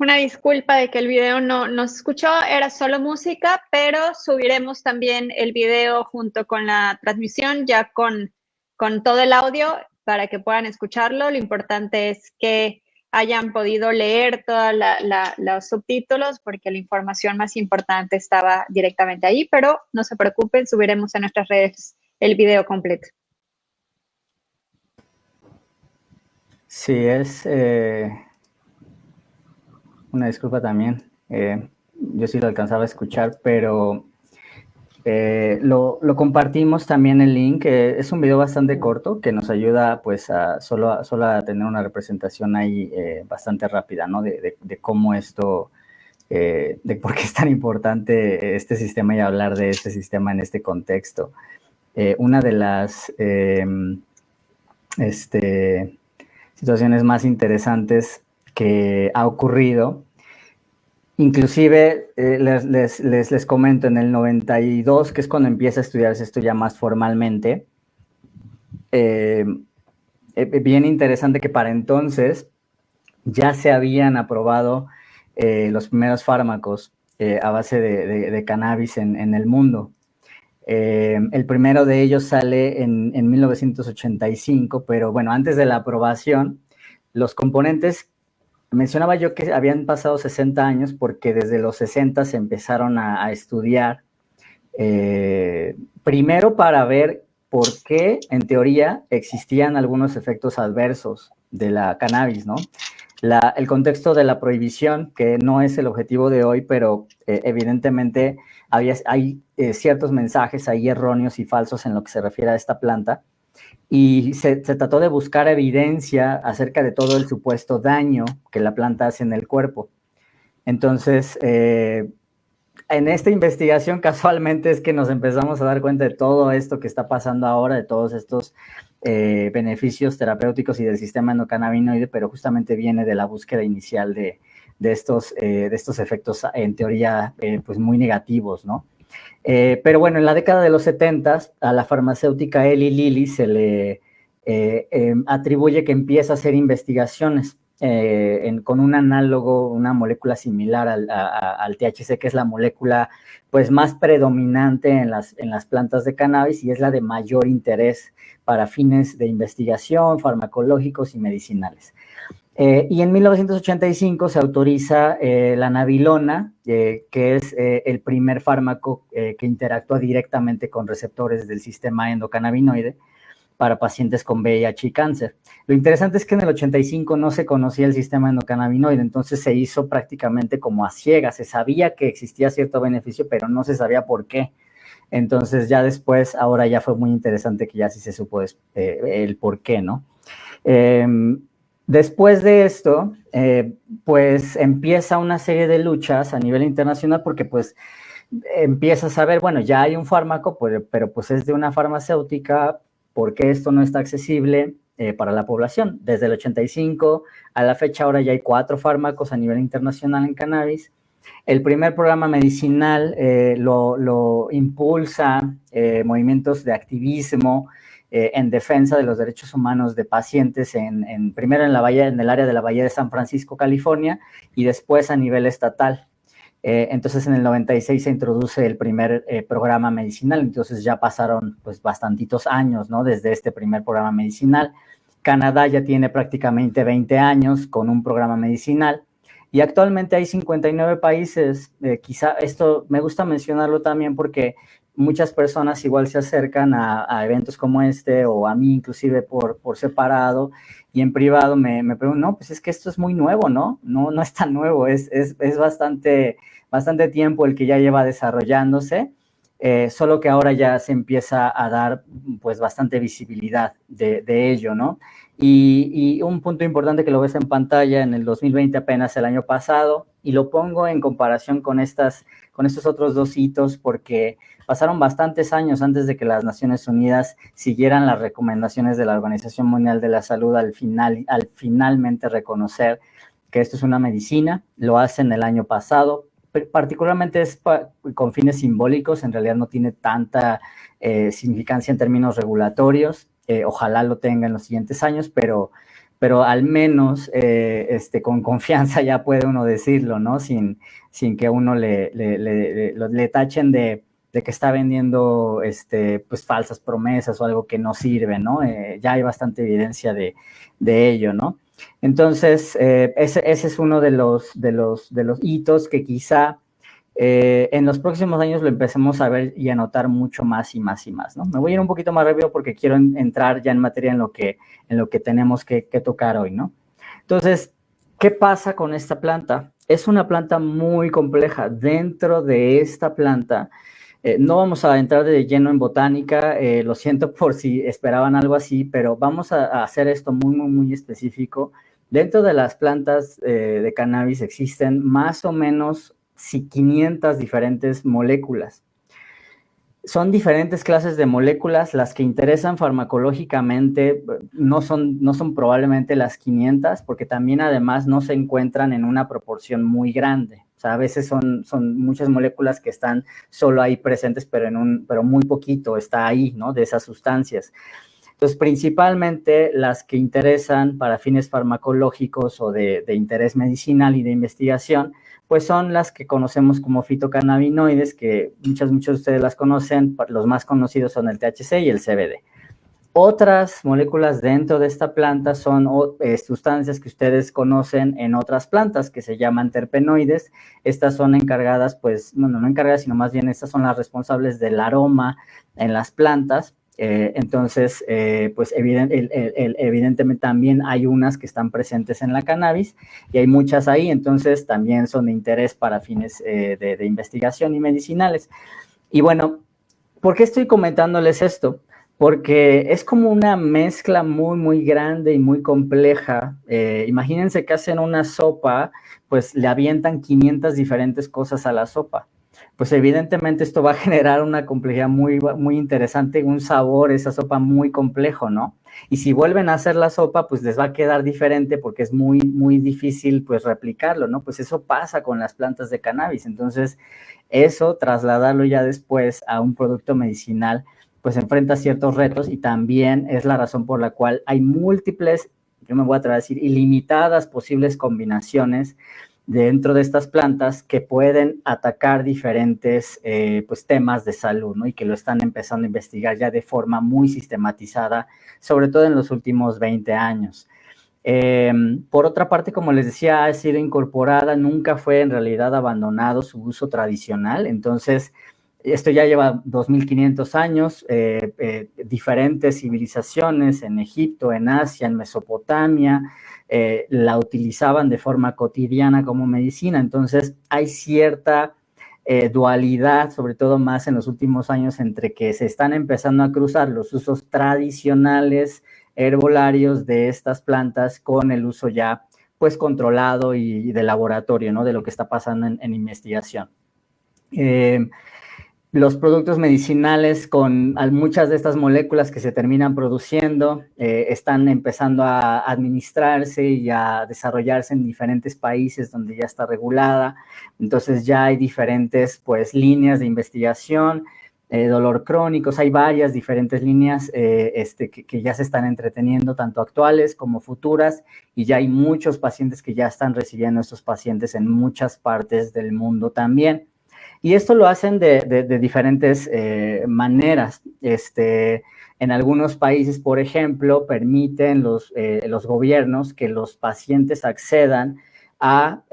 Una disculpa de que el video no se escuchó, era solo música, pero subiremos también el video junto con la transmisión, ya con todo el audio para que puedan escucharlo. Lo importante es que hayan podido leer todos los subtítulos porque la información más importante estaba directamente ahí, pero no se preocupen, subiremos en nuestras redes el video completo. Sí, es una disculpa también. Yo sí lo alcanzaba a escuchar, pero lo compartimos también el link. Es un video bastante corto que nos ayuda pues solo a tener una representación ahí bastante rápida, ¿no? De cómo esto, de por qué es tan importante este sistema y hablar de este sistema en este contexto. Una de las situaciones más interesantes que ha ocurrido, inclusive les comento, en el 92, que es cuando empieza a estudiarse esto ya más formalmente, bien interesante que para entonces ya se habían aprobado los primeros fármacos a base de cannabis en el mundo. El primero de ellos sale en 1985, pero bueno, antes de la aprobación, los componentes, mencionaba yo que habían pasado 60 años porque desde los 60 se empezaron a estudiar, primero para ver por qué, en teoría, existían algunos efectos adversos de la cannabis, ¿no? El contexto de la prohibición, que no es el objetivo de hoy, pero evidentemente hay ciertos mensajes ahí erróneos y falsos en lo que se refiere a esta planta, y se trató de buscar evidencia acerca de todo el supuesto daño que la planta hace en el cuerpo. Entonces, en esta investigación casualmente es que nos empezamos a dar cuenta de todo esto que está pasando ahora, de todos estos beneficios terapéuticos y del sistema endocannabinoide, pero justamente viene de la búsqueda inicial de estos efectos en teoría pues muy negativos, ¿no? Pero bueno, en la década de los 70 a la farmacéutica Eli Lilly se le atribuye que empieza a hacer investigaciones con un análogo, una molécula similar al THC, que es la molécula pues más predominante en las plantas de cannabis y es la de mayor interés para fines de investigación, farmacológicos y medicinales. Y en 1985 se autoriza la nabilona, que es el primer fármaco que interactúa directamente con receptores del sistema endocannabinoide para pacientes con VIH y cáncer. Lo interesante es que en el 85 no se conocía el sistema endocannabinoide, entonces se hizo prácticamente como a ciegas. Se sabía que existía cierto beneficio, pero no se sabía por qué. Entonces ya después, ahora ya fue muy interesante que ya sí se supo el por qué, ¿no? Después de esto, pues empieza una serie de luchas a nivel internacional porque pues empiezas a ver, bueno, ya hay un fármaco, pero pues es de una farmacéutica, ¿por qué esto no está accesible para la población? Desde el 85 a la fecha ahora ya hay 4 fármacos a nivel internacional en cannabis. El primer programa medicinal lo impulsa movimientos de activismo en defensa de los derechos humanos de pacientes, primero en el área de la Bahía de San Francisco, California, y después a nivel estatal. Entonces en el 96 se introduce el primer programa medicinal, entonces ya pasaron pues bastantitos años, ¿no? Desde este primer programa medicinal. Canadá ya tiene prácticamente 20 años con un programa medicinal y actualmente hay 59 países. Quizá esto me gusta mencionarlo también porque muchas personas igual se acercan a eventos como este o a mí inclusive por separado y en privado me preguntan, no, pues es que esto es muy nuevo, ¿no? No es tan nuevo, es bastante tiempo el que ya lleva desarrollándose, solo que ahora ya se empieza a dar pues bastante visibilidad de ello, ¿no? Y un punto importante que lo ves en pantalla en el 2020 apenas el año pasado, y lo pongo en comparación con estos otros 2 hitos porque pasaron bastantes años antes de que las Naciones Unidas siguieran las recomendaciones de la Organización Mundial de la Salud al finalmente reconocer que esto es una medicina. Lo hacen el año pasado, particularmente es con fines simbólicos, en realidad no tiene tanta significancia en términos regulatorios. Ojalá lo tenga en los siguientes años, pero pero al menos con confianza ya puede uno decirlo, ¿no? Sin que uno le tachen de que está vendiendo pues falsas promesas o algo que no sirve, ¿no? Ya hay bastante evidencia de ello, ¿no? Entonces, ese es uno de los hitos que quizá en los próximos años lo empecemos a ver y a notar mucho más y más y más, ¿no? Me voy a ir un poquito más rápido porque quiero entrar ya en materia en lo que tenemos que tocar hoy, ¿no? Entonces, ¿qué pasa con esta planta? Es una planta muy compleja. Dentro de esta planta, no vamos a entrar de lleno en botánica, lo siento por si esperaban algo así, pero vamos a hacer esto muy, muy, muy específico. Dentro de las plantas de cannabis existen más o menos 500 diferentes moléculas. Son diferentes clases de moléculas, las que interesan farmacológicamente no son probablemente las 500, porque también además no se encuentran en una proporción muy grande. O sea, a veces son muchas moléculas que están solo ahí presentes, pero muy poquito está ahí, ¿no? De esas sustancias. Entonces, principalmente las que interesan para fines farmacológicos o de interés medicinal y de investigación, pues son las que conocemos como fitocannabinoides, que muchos de ustedes las conocen. Los más conocidos son el THC y el CBD. Otras moléculas dentro de esta planta son sustancias que ustedes conocen en otras plantas que se llaman terpenoides. Estas son encargadas, pues, bueno, no encargadas, sino más bien estas son las responsables del aroma en las plantas. Entonces, pues evidentemente también hay unas que están presentes en la cannabis y hay muchas ahí, entonces también son de interés para fines de investigación y medicinales. Y bueno, ¿por qué estoy comentándoles esto? Porque es como una mezcla muy, muy grande y muy compleja. Imagínense que hacen una sopa, pues le avientan 500 diferentes cosas a la sopa. Pues evidentemente esto va a generar una complejidad muy, muy interesante, un sabor, esa sopa muy complejo, ¿no? Y si vuelven a hacer la sopa, pues les va a quedar diferente porque es muy, muy difícil, pues, replicarlo, ¿no? Pues eso pasa con las plantas de cannabis. Entonces, eso, trasladarlo ya después a un producto medicinal, pues enfrenta ciertos retos y también es la razón por la cual hay múltiples, yo me voy a atrever a decir, ilimitadas posibles combinaciones dentro de estas plantas que pueden atacar diferentes pues, temas de salud, ¿no? Y que lo están empezando a investigar ya de forma muy sistematizada, sobre todo en los últimos 20 años. Por otra parte, como les decía, ha sido incorporada, nunca fue en realidad abandonado su uso tradicional. Entonces, esto ya lleva 2500 años, diferentes civilizaciones en Egipto, en Asia, en Mesopotamia, la utilizaban de forma cotidiana como medicina. Entonces hay cierta dualidad, sobre todo más en los últimos años, entre que se están empezando a cruzar los usos tradicionales herbolarios de estas plantas con el uso ya pues controlado y de laboratorio, ¿no? De lo que está pasando en investigación. Los productos medicinales con muchas de estas moléculas que se terminan produciendo están empezando a administrarse y a desarrollarse en diferentes países donde ya está regulada. Entonces ya hay diferentes pues líneas de investigación, dolor crónicos, hay varias diferentes líneas que ya se están entreteniendo, tanto actuales como futuras, y ya hay muchos pacientes que ya están recibiendo estos pacientes en muchas partes del mundo también. Y esto lo hacen de diferentes maneras. En algunos países, por ejemplo, permiten los gobiernos que los pacientes accedan a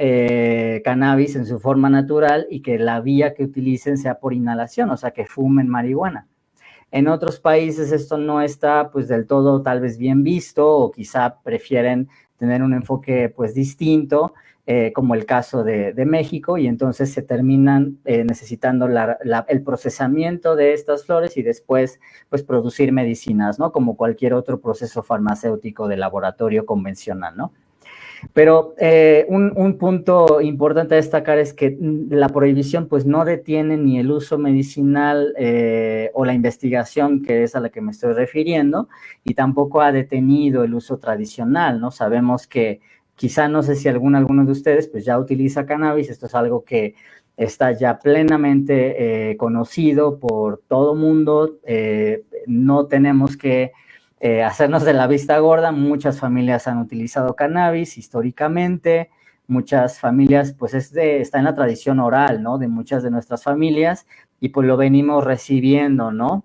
cannabis en su forma natural y que la vía que utilicen sea por inhalación, o sea, que fumen marihuana. En otros países esto no está pues del todo tal vez bien visto, o quizá prefieren tener un enfoque pues distinto, como el caso de México, y entonces se terminan necesitando el procesamiento de estas flores y después pues producir medicinas, ¿no? Como cualquier otro proceso farmacéutico de laboratorio convencional, ¿no? Pero un punto importante a destacar es que la prohibición pues no detiene ni el uso medicinal o la investigación, que es a la que me estoy refiriendo, y tampoco ha detenido el uso tradicional, ¿no? Sabemos que quizá, no sé si alguno de ustedes pues ya utiliza cannabis. Esto es algo que está ya plenamente conocido por todo mundo. No tenemos que hacernos de la vista gorda. Muchas familias han utilizado cannabis históricamente, muchas familias, pues está en la tradición oral, ¿no? De muchas de nuestras familias, y pues lo venimos recibiendo, ¿no?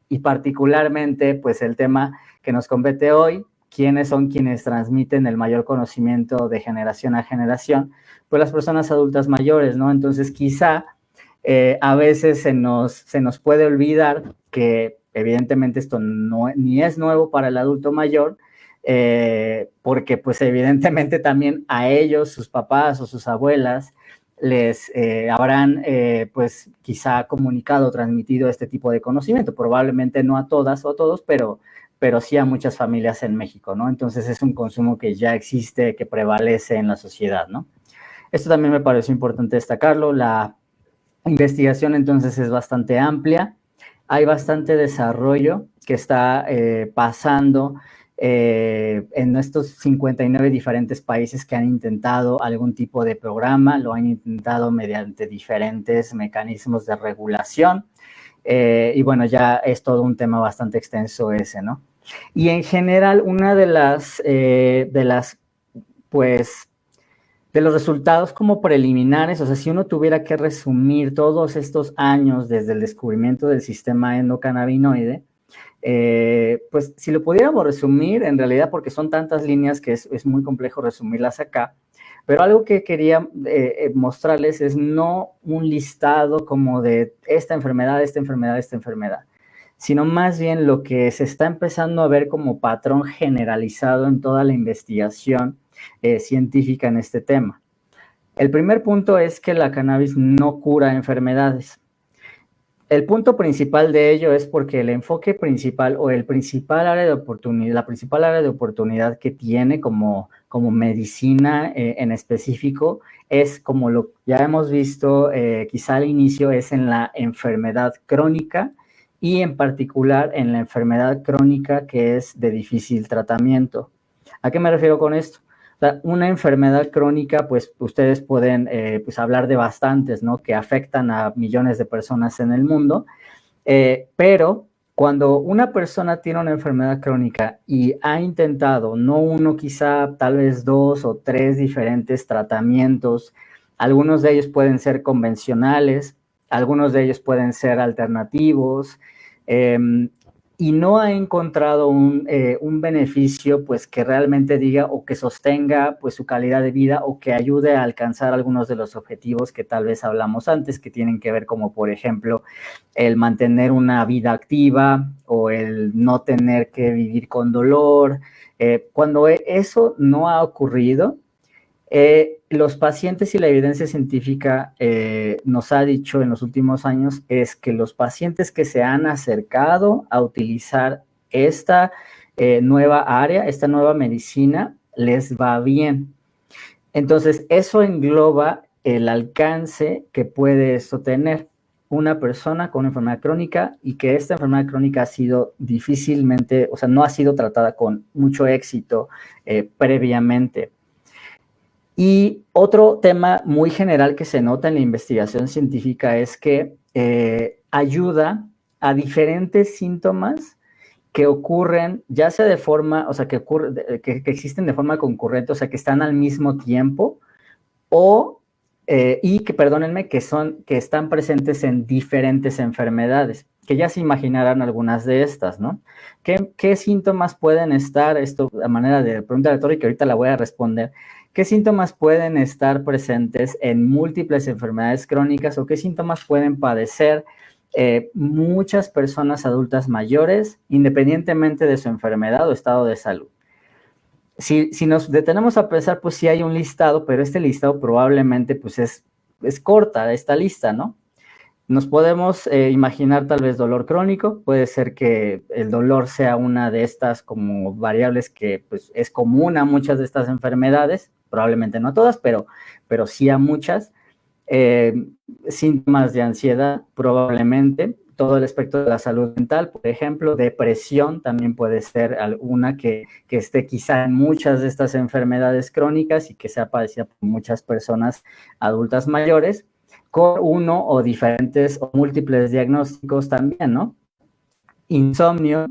Y particularmente, pues el tema que nos compete hoy, quiénes son quienes transmiten el mayor conocimiento de generación a generación, pues las personas adultas mayores, ¿no? Entonces quizá a veces se nos puede olvidar que evidentemente esto ni es nuevo para el adulto mayor, porque pues evidentemente también a ellos, sus papás o sus abuelas, les habrán pues quizá comunicado o transmitido este tipo de conocimiento, probablemente no a todas o a todos, pero sí a muchas familias en México, ¿no? Entonces es un consumo que ya existe, que prevalece en la sociedad, ¿no? Esto también me pareció importante destacarlo. La investigación entonces es bastante amplia, hay bastante desarrollo que está pasando en estos 59 diferentes países que han intentado algún tipo de programa, lo han intentado mediante diferentes mecanismos de regulación, y bueno, ya es todo un tema bastante extenso ese, ¿no? Y en general, una de las pues de los resultados como preliminares, o sea, si uno tuviera que resumir todos estos años desde el descubrimiento del sistema endocannabinoide, pues si lo pudiéramos resumir, en realidad, porque son tantas líneas que es muy complejo resumirlas acá, pero algo que quería mostrarles es no un listado como de esta enfermedad, esta enfermedad, esta enfermedad, sino más bien lo que se está empezando a ver como patrón generalizado en toda la investigación científica en este tema. El primer punto es que la cannabis no cura enfermedades. El punto principal de ello es porque el enfoque principal o el principal área de oportunidad, la principal área de oportunidad que tiene como medicina en específico es, como lo ya hemos visto quizá al inicio, es en la enfermedad crónica y en particular en la enfermedad crónica que es de difícil tratamiento. ¿A qué me refiero con esto? Una enfermedad crónica, pues ustedes pueden pues, hablar de bastantes, ¿no? Que afectan a millones de personas en el mundo, pero cuando una persona tiene una enfermedad crónica y ha intentado, no uno, quizá tal vez 2 o 3 diferentes tratamientos, algunos de ellos pueden ser convencionales, algunos de ellos pueden ser alternativos, y no ha encontrado un beneficio pues que realmente diga o que sostenga pues su calidad de vida o que ayude a alcanzar algunos de los objetivos que tal vez hablamos antes, que tienen que ver como por ejemplo el mantener una vida activa o el no tener que vivir con dolor. Cuando eso no ha ocurrido, los pacientes y la evidencia científica nos ha dicho en los últimos años es que los pacientes que se han acercado a utilizar esta nueva área, esta nueva medicina, les va bien. Entonces, eso engloba el alcance que puede esto tener una persona con una enfermedad crónica y que esta enfermedad crónica ha sido difícilmente, o sea, no ha sido tratada con mucho éxito previamente. Y otro tema muy general que se nota en la investigación científica es que ayuda a diferentes síntomas que ocurren, ya sea de forma, o sea, que existen de forma concurrente, o sea, que están al mismo tiempo, o, y que, perdónenme, que están presentes en diferentes enfermedades, que ya se imaginarán algunas de estas, ¿no? ¿Qué síntomas pueden estar, esto a manera de pregunta retórica, ahorita la voy a responder, qué síntomas pueden estar presentes en múltiples enfermedades crónicas o qué síntomas pueden padecer muchas personas adultas mayores, independientemente de su enfermedad o estado de salud? Si nos detenemos a pensar, pues sí hay un listado, pero este listado probablemente pues es corta esta lista, ¿no? Nos podemos imaginar tal vez dolor crónico, puede ser que el dolor sea una de estas como variables que pues, es común a muchas de estas enfermedades, probablemente no todas, pero sí a muchas. Síntomas de ansiedad, probablemente, todo el espectro de la salud mental, por ejemplo, depresión también puede ser alguna que esté quizá en muchas de estas enfermedades crónicas y que sea padecida por muchas personas adultas mayores, con uno o diferentes o múltiples diagnósticos también, ¿no? insomnio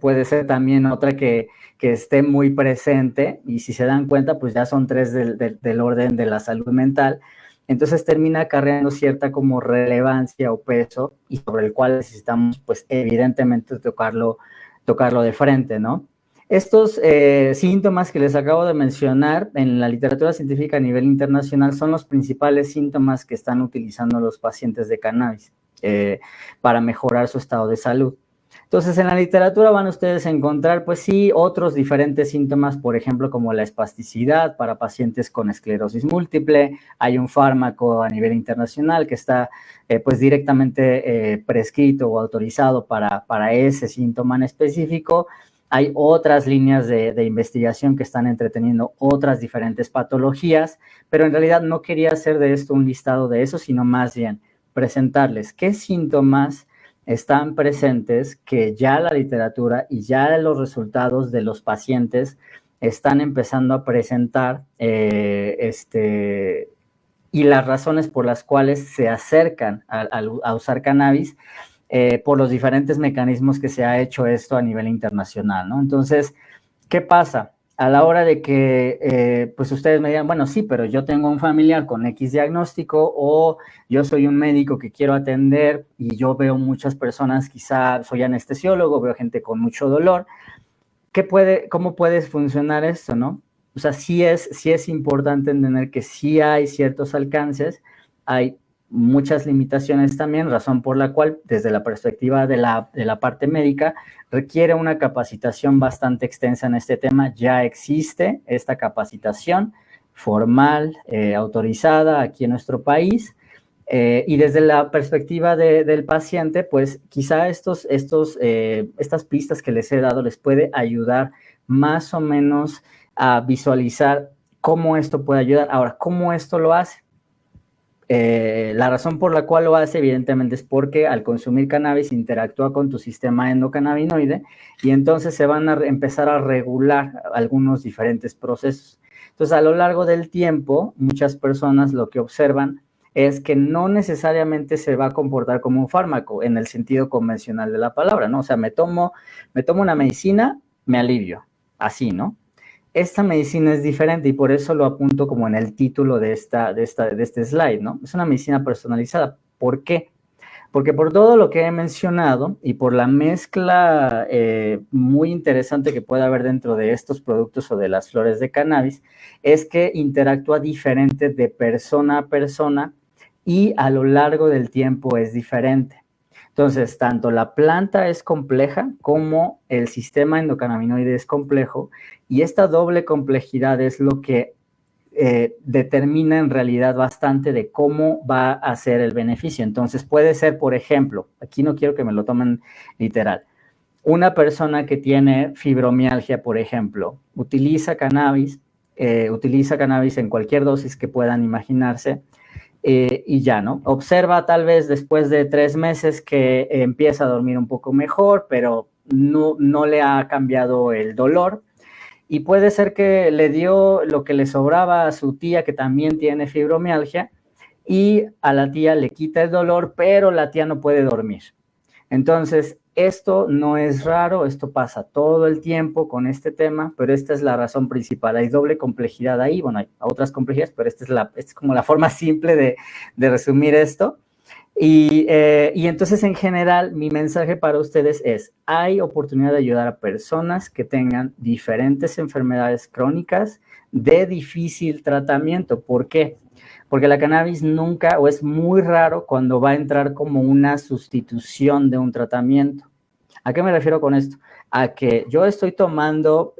puede ser también otra que esté muy presente, y si se dan cuenta, pues ya son 3 del orden de la salud mental. Entonces termina acarreando cierta como relevancia o peso, y sobre el cual necesitamos, pues evidentemente, tocarlo de frente, ¿no? Estos síntomas que les acabo de mencionar en la literatura científica a nivel internacional son los principales síntomas que están utilizando los pacientes de cannabis para mejorar su estado de salud. Entonces, en la literatura van ustedes a encontrar, pues sí, otros diferentes síntomas, por ejemplo, como la espasticidad para pacientes con esclerosis múltiple. Hay un fármaco a nivel internacional que está, pues, directamente prescrito o autorizado para ese síntoma en específico. Hay otras líneas de investigación que están entreteniendo otras diferentes patologías, pero en realidad no quería hacer de esto un listado de eso, sino más bien presentarles qué síntomas están presentes, que ya la literatura y ya los resultados de los pacientes están empezando a presentar, y las razones por las cuales se acercan a usar cannabis, por los diferentes mecanismos que se ha hecho esto a nivel internacional, ¿no? Entonces, ¿qué pasa? A la hora de que pues ustedes me digan, bueno, sí, pero yo tengo un familiar con X diagnóstico, o yo soy un médico que quiero atender y yo veo muchas personas, quizá soy anestesiólogo, veo gente con mucho dolor, ¿cómo puede funcionar esto, no? O sea, sí es importante entender que sí hay ciertos alcances, hay muchas limitaciones también, razón por la cual, desde la perspectiva de la parte médica, requiere una capacitación bastante extensa en este tema. Ya existe esta capacitación formal, autorizada aquí en nuestro país, y desde la perspectiva del paciente, pues quizá estas pistas que les he dado les puede ayudar más o menos a visualizar cómo esto puede ayudar. Ahora, ¿cómo esto lo hace? La razón por la cual lo hace, evidentemente, es porque al consumir cannabis interactúa con tu sistema endocannabinoide, y entonces se van a empezar a regular algunos diferentes procesos. Entonces, a lo largo del tiempo, muchas personas lo que observan es que no necesariamente se va a comportar como un fármaco en el sentido convencional de la palabra, ¿no? O sea, me tomo una medicina, me alivio, así, ¿no? Esta medicina es diferente, y por eso lo apunto como en el título de este slide, ¿no? Es una medicina personalizada. ¿Por qué? Porque por todo lo que he mencionado y por la mezcla muy interesante que puede haber dentro de estos productos o de las flores de cannabis, es que interactúa diferente de persona a persona, y a lo largo del tiempo es diferente. Entonces, tanto la planta es compleja como el sistema endocannabinoide es complejo, y esta doble complejidad es lo que determina en realidad bastante de cómo va a ser el beneficio. Entonces, puede ser, por ejemplo, aquí no quiero que me lo tomen literal, una persona que tiene fibromialgia, por ejemplo, utiliza cannabis en cualquier dosis que puedan imaginarse, y ya, ¿no? Observa tal vez después de 3 meses que empieza a dormir un poco mejor, pero no le ha cambiado el dolor, y puede ser que le dio lo que le sobraba a su tía, que también tiene fibromialgia, y a la tía le quita el dolor, pero la tía no puede dormir. Entonces, esto no es raro, esto pasa todo el tiempo con este tema, pero esta es la razón principal. Hay doble complejidad ahí, bueno, hay otras complejidades, pero esta es como la forma simple de resumir esto. Y entonces, en general, mi mensaje para ustedes es: hay oportunidad de ayudar a personas que tengan diferentes enfermedades crónicas de difícil tratamiento. ¿Por qué? Porque la cannabis nunca, o es muy raro cuando va a entrar como una sustitución de un tratamiento. ¿A qué me refiero con esto? A que yo estoy tomando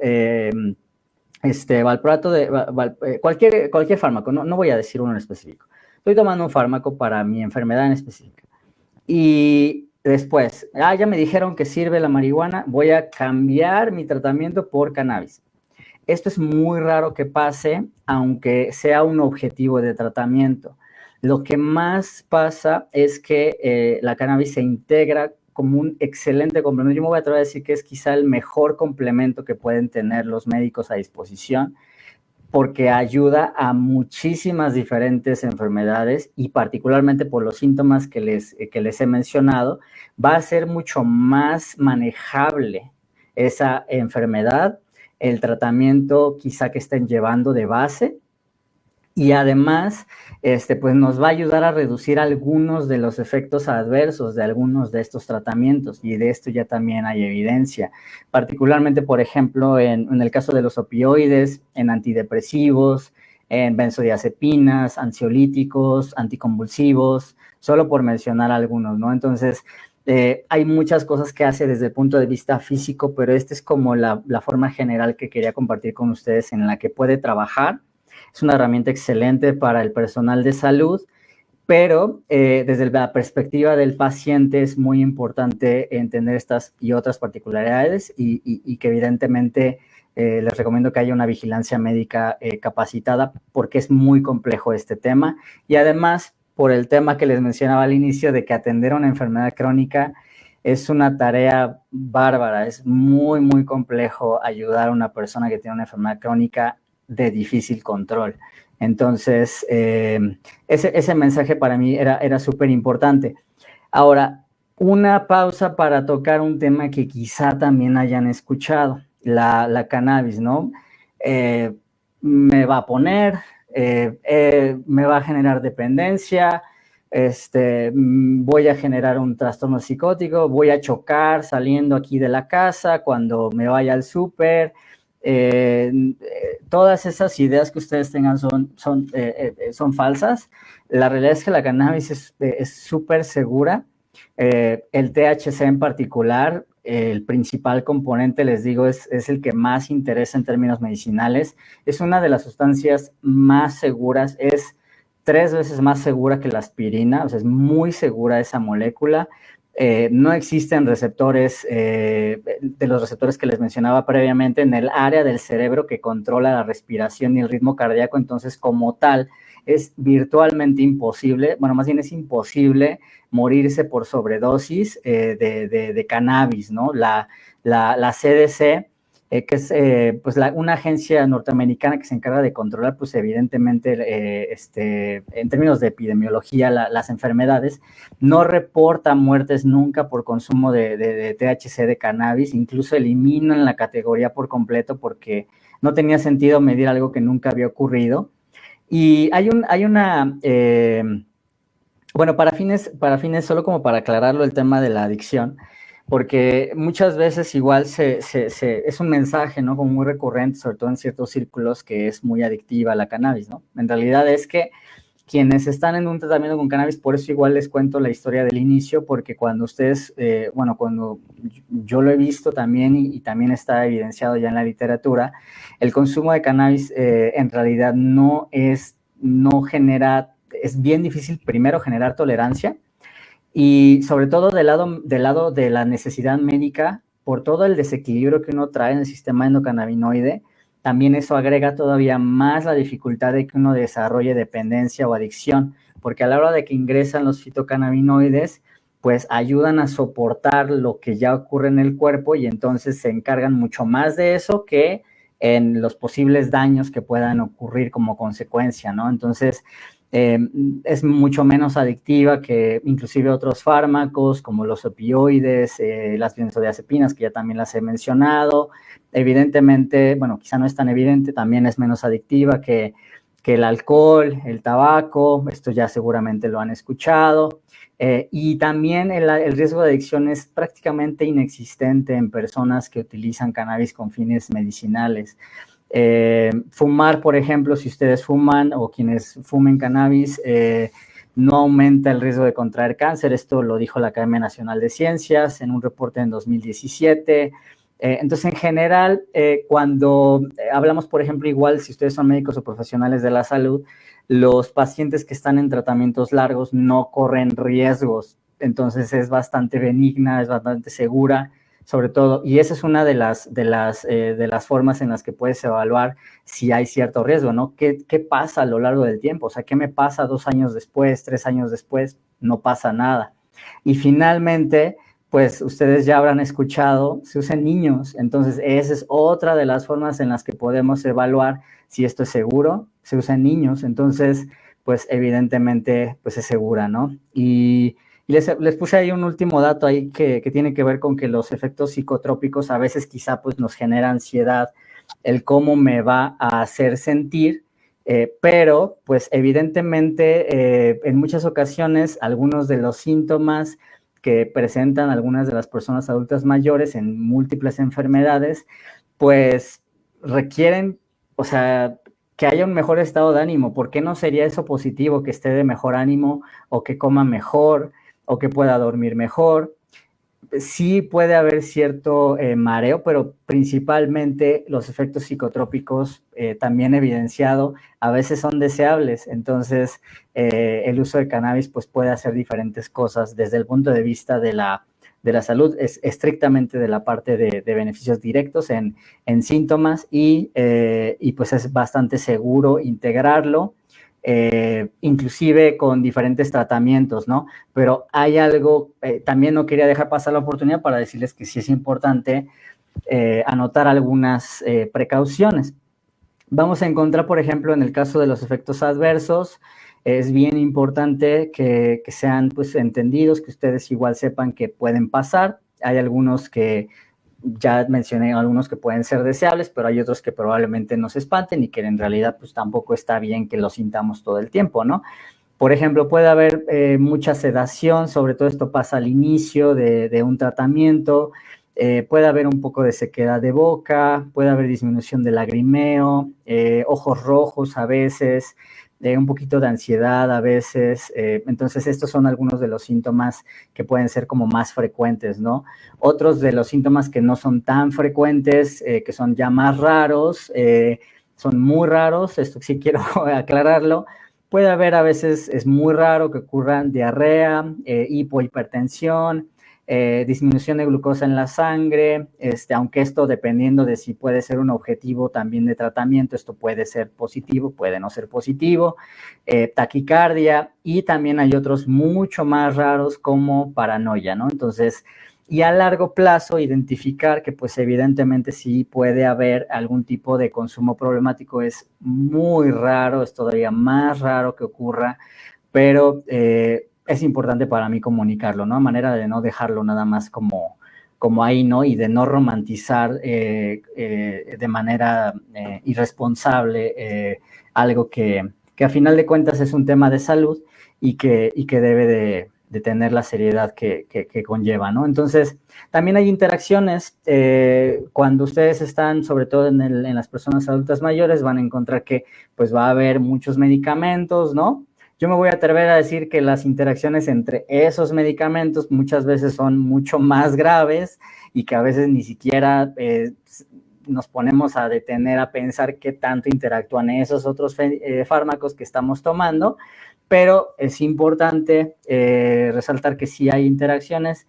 valproato cualquier fármaco, no voy a decir uno en específico. Estoy tomando un fármaco para mi enfermedad en específico, y después, ya me dijeron que sirve la marihuana, voy a cambiar mi tratamiento por cannabis. Esto es muy raro que pase, aunque sea un objetivo de tratamiento. Lo que más pasa es que la cannabis se integra como un excelente complemento. Yo me voy a atrever a decir que es quizá el mejor complemento que pueden tener los médicos a disposición, porque ayuda a muchísimas diferentes enfermedades y particularmente por los síntomas que les he mencionado, va a ser mucho más manejable esa enfermedad, el tratamiento quizá que estén llevando de base, y además pues nos va a ayudar a reducir algunos de los efectos adversos de algunos de estos tratamientos, y de esto ya también hay evidencia, particularmente, por ejemplo, en el caso de los opioides, en antidepresivos, en benzodiazepinas, ansiolíticos, anticonvulsivos, solo por mencionar algunos, ¿no? Entonces, hay muchas cosas que hace desde el punto de vista físico, pero esta es como la forma general que quería compartir con ustedes en la que puede trabajar. Es una herramienta excelente para el personal de salud, pero desde la perspectiva del paciente es muy importante entender estas y otras particularidades y que evidentemente les recomiendo que haya una vigilancia médica capacitada, porque es muy complejo este tema, y además por el tema que les mencionaba al inicio de que atender una enfermedad crónica es una tarea bárbara. Es muy, muy complejo ayudar a una persona que tiene una enfermedad crónica de difícil control. Entonces, ese mensaje para mí era súper importante. Ahora, una pausa para tocar un tema que quizá también hayan escuchado, la cannabis, ¿no? Me va a poner, me va a generar dependencia, voy a generar un trastorno psicótico, voy a chocar saliendo aquí de la casa cuando me vaya al súper. Todas esas ideas que ustedes tengan son falsas. La realidad es que la cannabis es súper segura. El THC en particular, el principal componente, les digo, es el que más interesa en términos medicinales. Es una de las sustancias más seguras, es 3 veces más segura que la aspirina, o sea, es muy segura esa molécula. No existen receptores, de los receptores que les mencionaba previamente, en el área del cerebro que controla la respiración y el ritmo cardíaco. Entonces, como tal, es virtualmente imposible, bueno, más bien es imposible morirse por sobredosis de cannabis, ¿no? La CDC, que es pues una agencia norteamericana que se encarga de controlar, pues evidentemente, en términos de epidemiología, las enfermedades, no reporta muertes nunca por consumo de THC de cannabis. Incluso eliminan la categoría por completo porque no tenía sentido medir algo que nunca había ocurrido. Y hay una, bueno, para fines, solo como para aclararlo, el tema de la adicción, porque muchas veces igual es un mensaje, ¿no? Como muy recurrente, sobre todo en ciertos círculos, que es muy adictiva la cannabis, ¿no? En realidad es que quienes están en un tratamiento con cannabis, por eso igual les cuento la historia del inicio, porque cuando ustedes, bueno, cuando yo lo he visto también y también está evidenciado ya en la literatura, el consumo de cannabis en realidad no genera, es bien difícil primero generar tolerancia, y sobre todo del lado de la necesidad médica, por todo el desequilibrio que uno trae en el sistema endocannabinoide. También eso agrega todavía más la dificultad de que uno desarrolle dependencia o adicción, porque a la hora de que ingresan los fitocannabinoides, pues ayudan a soportar lo que ya ocurre en el cuerpo, y entonces se encargan mucho más de eso que en los posibles daños que puedan ocurrir como consecuencia, ¿no? Entonces, es mucho menos adictiva que inclusive otros fármacos como los opioides, las benzodiazepinas, que ya también las he mencionado. Evidentemente, bueno, quizá no es tan evidente, también es menos adictiva que el alcohol, el tabaco. Esto ya seguramente lo han escuchado. Y también el riesgo de adicción es prácticamente inexistente en personas que utilizan cannabis con fines medicinales. Fumar, por ejemplo, si ustedes fuman o quienes fumen cannabis, no aumenta el riesgo de contraer cáncer. Esto lo dijo la Academia Nacional de Ciencias en un reporte en 2017. Entonces, en general, cuando hablamos, por ejemplo, igual si ustedes son médicos o profesionales de la salud, los pacientes que están en tratamientos largos no corren riesgos. Entonces, es bastante benigna, es bastante segura, sobre todo, y esa es una de las formas en las que puedes evaluar si hay cierto riesgo, ¿no? ¿Qué pasa a lo largo del tiempo? O sea, ¿qué me pasa 2 años después, 3 años después? No pasa nada. Y finalmente, pues ustedes ya habrán escuchado, se usa en niños. Entonces, esa es otra de las formas en las que podemos evaluar si esto es seguro. Se usa en niños, entonces, pues evidentemente, pues es segura, ¿no? Y les puse ahí un último dato ahí que tiene que ver con que los efectos psicotrópicos a veces quizá pues nos genera ansiedad el cómo me va a hacer sentir, pero pues evidentemente en muchas ocasiones algunos de los síntomas que presentan algunas de las personas adultas mayores en múltiples enfermedades, pues requieren, o sea, que haya un mejor estado de ánimo. ¿Por qué no sería eso positivo, que esté de mejor ánimo o que coma mejor o que pueda dormir mejor? Sí puede haber cierto mareo, pero principalmente los efectos psicotrópicos también evidenciado a veces son deseables. Entonces, el uso de cannabis pues puede hacer diferentes cosas desde el punto de vista de la salud, es estrictamente de la parte de beneficios directos en síntomas y pues es bastante seguro integrarlo. Inclusive con diferentes tratamientos, ¿no? Pero hay algo, también no quería dejar pasar la oportunidad para decirles que sí es importante anotar algunas precauciones. Vamos a encontrar, por ejemplo, en el caso de los efectos adversos, es bien importante que sean pues entendidos, que ustedes igual sepan que pueden pasar. Hay algunos que ya mencioné, algunos que pueden ser deseables, pero hay otros que probablemente nos espanten y que en realidad pues tampoco está bien que lo sintamos todo el tiempo, ¿no? Por ejemplo, puede haber mucha sedación, sobre todo esto pasa al inicio de un tratamiento, puede haber un poco de sequedad de boca, puede haber disminución del lagrimeo, ojos rojos a veces, un poquito de ansiedad a veces. Entonces, estos son algunos de los síntomas que pueden ser como más frecuentes, ¿no? Otros de los síntomas que no son tan frecuentes, que son ya más raros, son muy raros, esto sí quiero aclararlo. Puede haber a veces, es muy raro que ocurran diarrea, hipohipertensión, disminución de glucosa en la sangre, aunque esto dependiendo de si puede ser un objetivo también de tratamiento, esto puede ser positivo, puede no ser positivo, taquicardia, y también hay otros mucho más raros como paranoia, ¿no? Entonces, y a largo plazo identificar que pues evidentemente sí puede haber algún tipo de consumo problemático es muy raro, es todavía más raro que ocurra, pero es importante para mí comunicarlo, ¿no? A manera de no dejarlo nada más como ahí, ¿no? Y de no romantizar de manera irresponsable algo que a final de cuentas es un tema de salud y que debe de tener la seriedad que conlleva, ¿no? Entonces, también hay interacciones, cuando ustedes están, sobre todo en las personas adultas mayores, van a encontrar que pues va a haber muchos medicamentos, ¿no? Yo me voy a atrever a decir que las interacciones entre esos medicamentos muchas veces son mucho más graves y que a veces ni siquiera nos ponemos a detener a pensar qué tanto interactúan esos otros fármacos que estamos tomando, pero es importante resaltar que sí hay interacciones,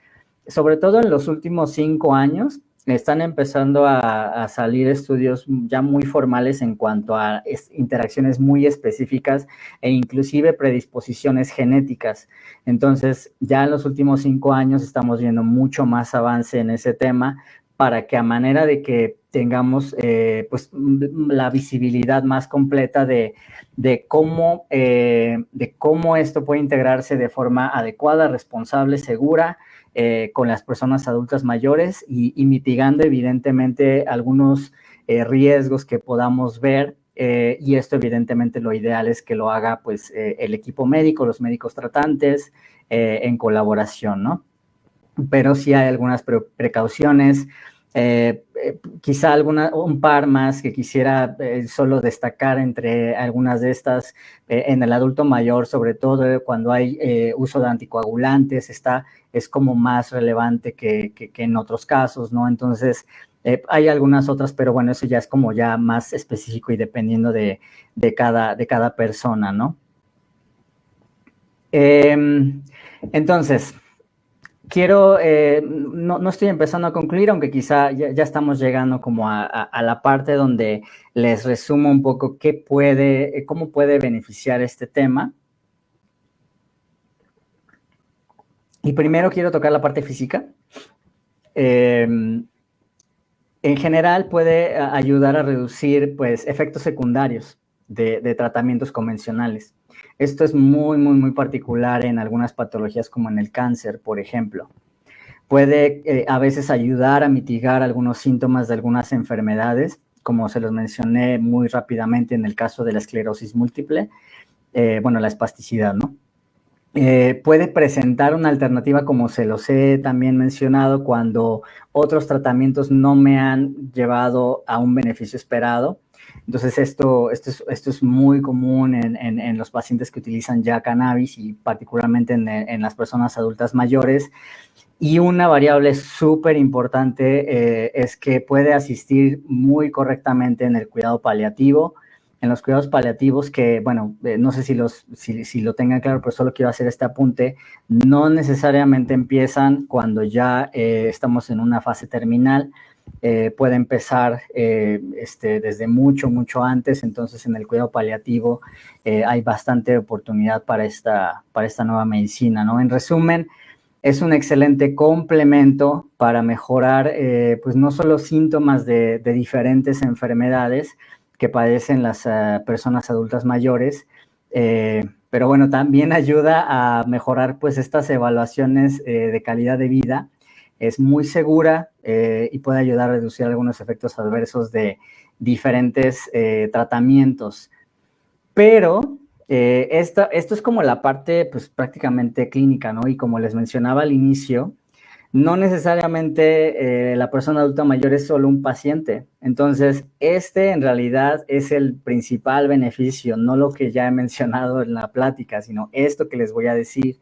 sobre todo en los últimos 5 años. Están empezando a salir estudios ya muy formales en cuanto a interacciones muy específicas e inclusive predisposiciones genéticas. Entonces, ya en los últimos 5 años estamos viendo mucho más avance en ese tema para que a manera de que tengamos pues la visibilidad más completa de cómo esto puede integrarse de forma adecuada, responsable, segura, con las personas adultas mayores y mitigando evidentemente algunos riesgos que podamos ver, y esto evidentemente lo ideal es que lo haga pues el equipo médico, los médicos tratantes, en colaboración, ¿no? Pero sí hay algunas precauciones, quizá un par más que quisiera solo destacar entre algunas de estas. En el adulto mayor, sobre todo cuando hay uso de anticoagulantes, es como más relevante que en otros casos, ¿no? Entonces, hay algunas otras, pero bueno, eso ya es como ya más específico y dependiendo de cada persona, ¿no? Entonces, quiero, no estoy empezando a concluir, aunque quizá ya estamos llegando como a la parte donde les resumo un poco cómo puede beneficiar este tema. Y primero quiero tocar la parte física. En general puede ayudar a reducir pues, efectos secundarios de tratamientos convencionales. Esto es muy, muy, muy particular en algunas patologías como en el cáncer, por ejemplo. Puede a veces ayudar a mitigar algunos síntomas de algunas enfermedades, como se los mencioné muy rápidamente en el caso de la esclerosis múltiple, bueno, la espasticidad, ¿no? Puede presentar una alternativa, como se los he también mencionado, cuando otros tratamientos no me han llevado a un beneficio esperado. Entonces, esto es muy común en los pacientes que utilizan ya cannabis y particularmente en las personas adultas mayores. Y una variable súper importante es que puede asistir muy correctamente en el cuidado paliativo, en los cuidados paliativos que, bueno, no sé si lo tengan claro, pero solo quiero hacer este apunte, no necesariamente empiezan cuando ya estamos en una fase terminal, puede empezar desde mucho, mucho antes. Entonces en el cuidado paliativo hay bastante oportunidad para esta nueva medicina, ¿no? En resumen, es un excelente complemento para mejorar, pues no solo síntomas de diferentes enfermedades que padecen las personas adultas mayores, pero bueno, también ayuda a mejorar pues estas evaluaciones de calidad de vida. Es muy segura y puede ayudar a reducir algunos efectos adversos de diferentes tratamientos. Pero esto es como la parte pues prácticamente clínica, ¿no? Y como les mencionaba al inicio, no necesariamente la persona adulta mayor es solo un paciente. Entonces, en realidad es el principal beneficio, no lo que ya he mencionado en la plática, sino esto que les voy a decir.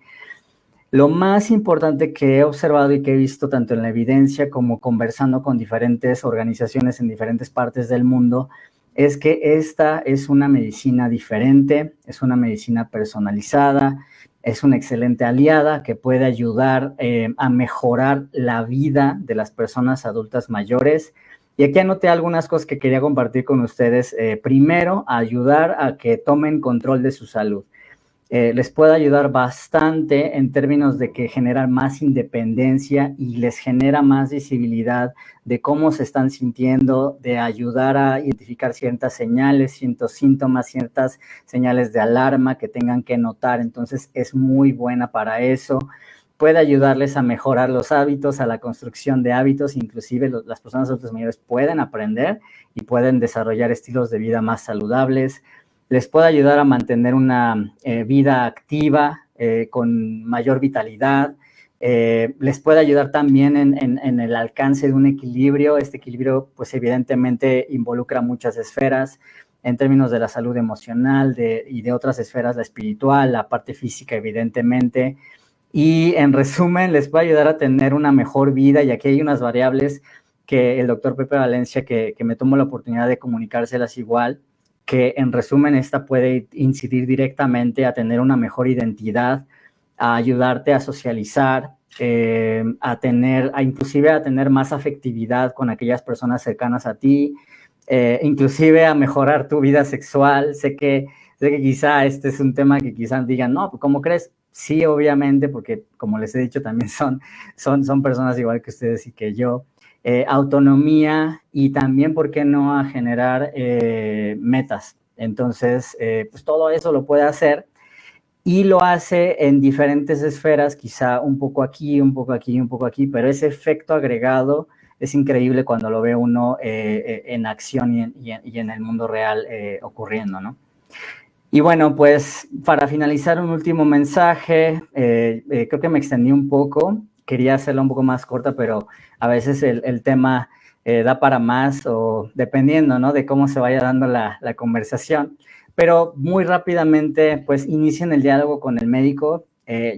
Lo más importante que he observado y que he visto tanto en la evidencia como conversando con diferentes organizaciones en diferentes partes del mundo es que esta es una medicina diferente, es una medicina personalizada, es una excelente aliada que puede ayudar a mejorar la vida de las personas adultas mayores. Y aquí anoté algunas cosas que quería compartir con ustedes. Primero, ayudar a que tomen control de su salud. Les puede ayudar bastante en términos de que generan más independencia y les genera más visibilidad de cómo se están sintiendo, de ayudar a identificar ciertas señales, ciertos síntomas, ciertas señales de alarma que tengan que notar. Entonces es muy buena para eso. Puede ayudarles a mejorar los hábitos, a la construcción de hábitos. Inclusive las personas adultas mayores pueden aprender y pueden desarrollar estilos de vida más saludables. Les puede ayudar a mantener una vida activa, con mayor vitalidad. Les puede ayudar también en el alcance de un equilibrio. Este equilibrio, pues evidentemente involucra muchas esferas, en términos de la salud emocional y de otras esferas, la espiritual, la parte física, evidentemente. Y en resumen, les puede ayudar a tener una mejor vida. Y aquí hay unas variables que el doctor Pepe Valencia, que me tomó la oportunidad de comunicárselas igual, que en resumen esta puede incidir directamente a tener una mejor identidad, a ayudarte a socializar, inclusive a tener más afectividad con aquellas personas cercanas a ti, inclusive a mejorar tu vida sexual. Sé que quizá este es un tema que quizás digan, no, ¿cómo crees? Sí, obviamente, porque como les he dicho, también son personas igual que ustedes y que yo. Autonomía y también, ¿por qué no?, a generar metas. Entonces, pues todo eso lo puede hacer y lo hace en diferentes esferas, quizá un poco aquí, un poco aquí, un poco aquí, pero ese efecto agregado es increíble cuando lo ve uno en acción y en el mundo real ocurriendo, ¿no? Y bueno, pues para finalizar, un último mensaje. Creo que me extendí un poco, quería hacerla un poco más corta, pero a veces el tema da para más, o dependiendo, ¿no?, de cómo se vaya dando la conversación. Pero muy rápidamente, pues inicien el diálogo con el médico.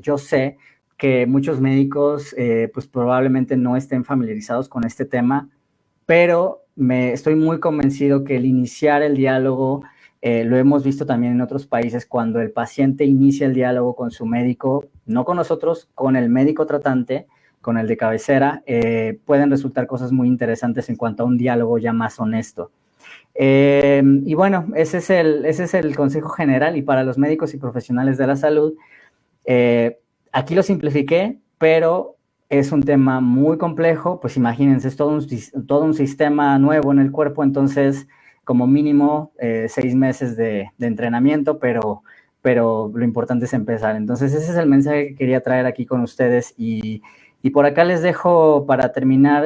Yo sé que muchos médicos pues probablemente no estén familiarizados con este tema, pero estoy muy convencido que el iniciar el diálogo, lo hemos visto también en otros países, cuando el paciente inicia el diálogo con su médico, no con nosotros, con el médico tratante, con el de cabecera, pueden resultar cosas muy interesantes en cuanto a un diálogo ya más honesto. Y bueno, ese es el consejo general. Y para los médicos y profesionales de la salud, aquí lo simplifiqué, pero es un tema muy complejo, pues imagínense, es todo un sistema nuevo en el cuerpo, entonces como mínimo 6 meses de entrenamiento, pero lo importante es empezar. Entonces ese es el mensaje que quería traer aquí con ustedes y por acá les dejo para terminar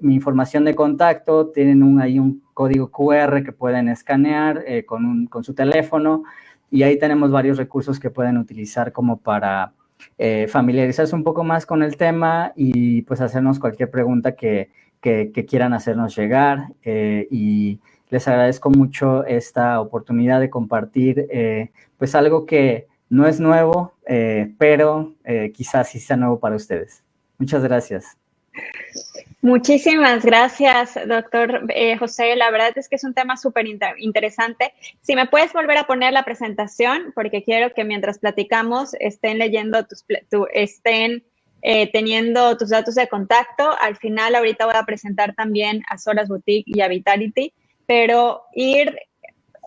mi información de contacto. Tienen ahí un código QR que pueden escanear con su teléfono y ahí tenemos varios recursos que pueden utilizar como para familiarizarse un poco más con el tema y pues hacernos cualquier pregunta que quieran hacernos llegar y les agradezco mucho esta oportunidad de compartir pues algo que no es nuevo, pero quizás sí sea nuevo para ustedes. Muchas gracias. Muchísimas gracias, doctor José. La verdad es que es un tema súper interesante. Si me puedes volver a poner la presentación, porque quiero que mientras platicamos estén leyendo estén teniendo tus datos de contacto. Al final, ahorita voy a presentar también a Solas Boutique y a Vitality, pero ir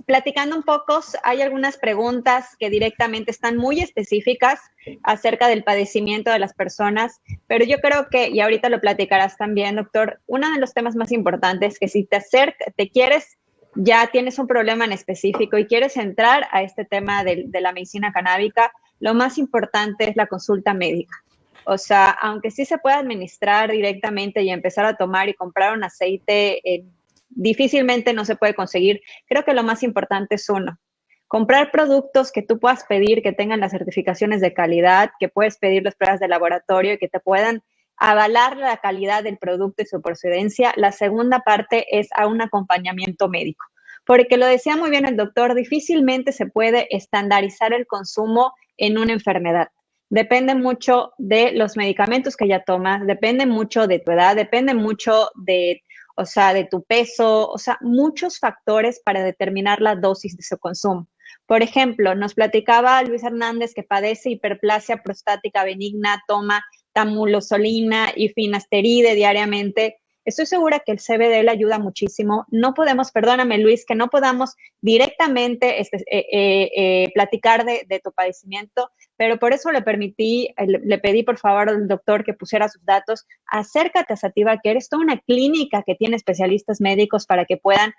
platicando un poco, hay algunas preguntas que directamente están muy específicas acerca del padecimiento de las personas, pero yo creo que, y ahorita lo platicarás también, doctor, uno de los temas más importantes es que si ya tienes un problema en específico y quieres entrar a este tema de la medicina canábica, lo más importante es la consulta médica. O sea, aunque sí se pueda administrar directamente y empezar a tomar y comprar un aceite difícilmente no se puede conseguir. Creo que lo más importante es comprar productos que tú puedas pedir, que tengan las certificaciones de calidad, que puedes pedir las pruebas de laboratorio y que te puedan avalar la calidad del producto y su procedencia. La segunda parte es a un acompañamiento médico, porque lo decía muy bien el doctor, difícilmente se puede estandarizar el consumo en una enfermedad. Depende mucho de los medicamentos que ya tomas, depende mucho de tu edad, depende mucho de tu peso, muchos factores para determinar la dosis de su consumo. Por ejemplo, nos platicaba Luis Hernández que padece hiperplasia prostática benigna, toma tamulosolina y finasteride diariamente. Estoy segura que el CBD le ayuda muchísimo. No podemos, perdóname Luis, que no podamos directamente platicar de tu padecimiento, pero por eso le pedí por favor al doctor que pusiera sus datos. Acércate a Sativa Care, es toda una clínica que tiene especialistas médicos para que puedan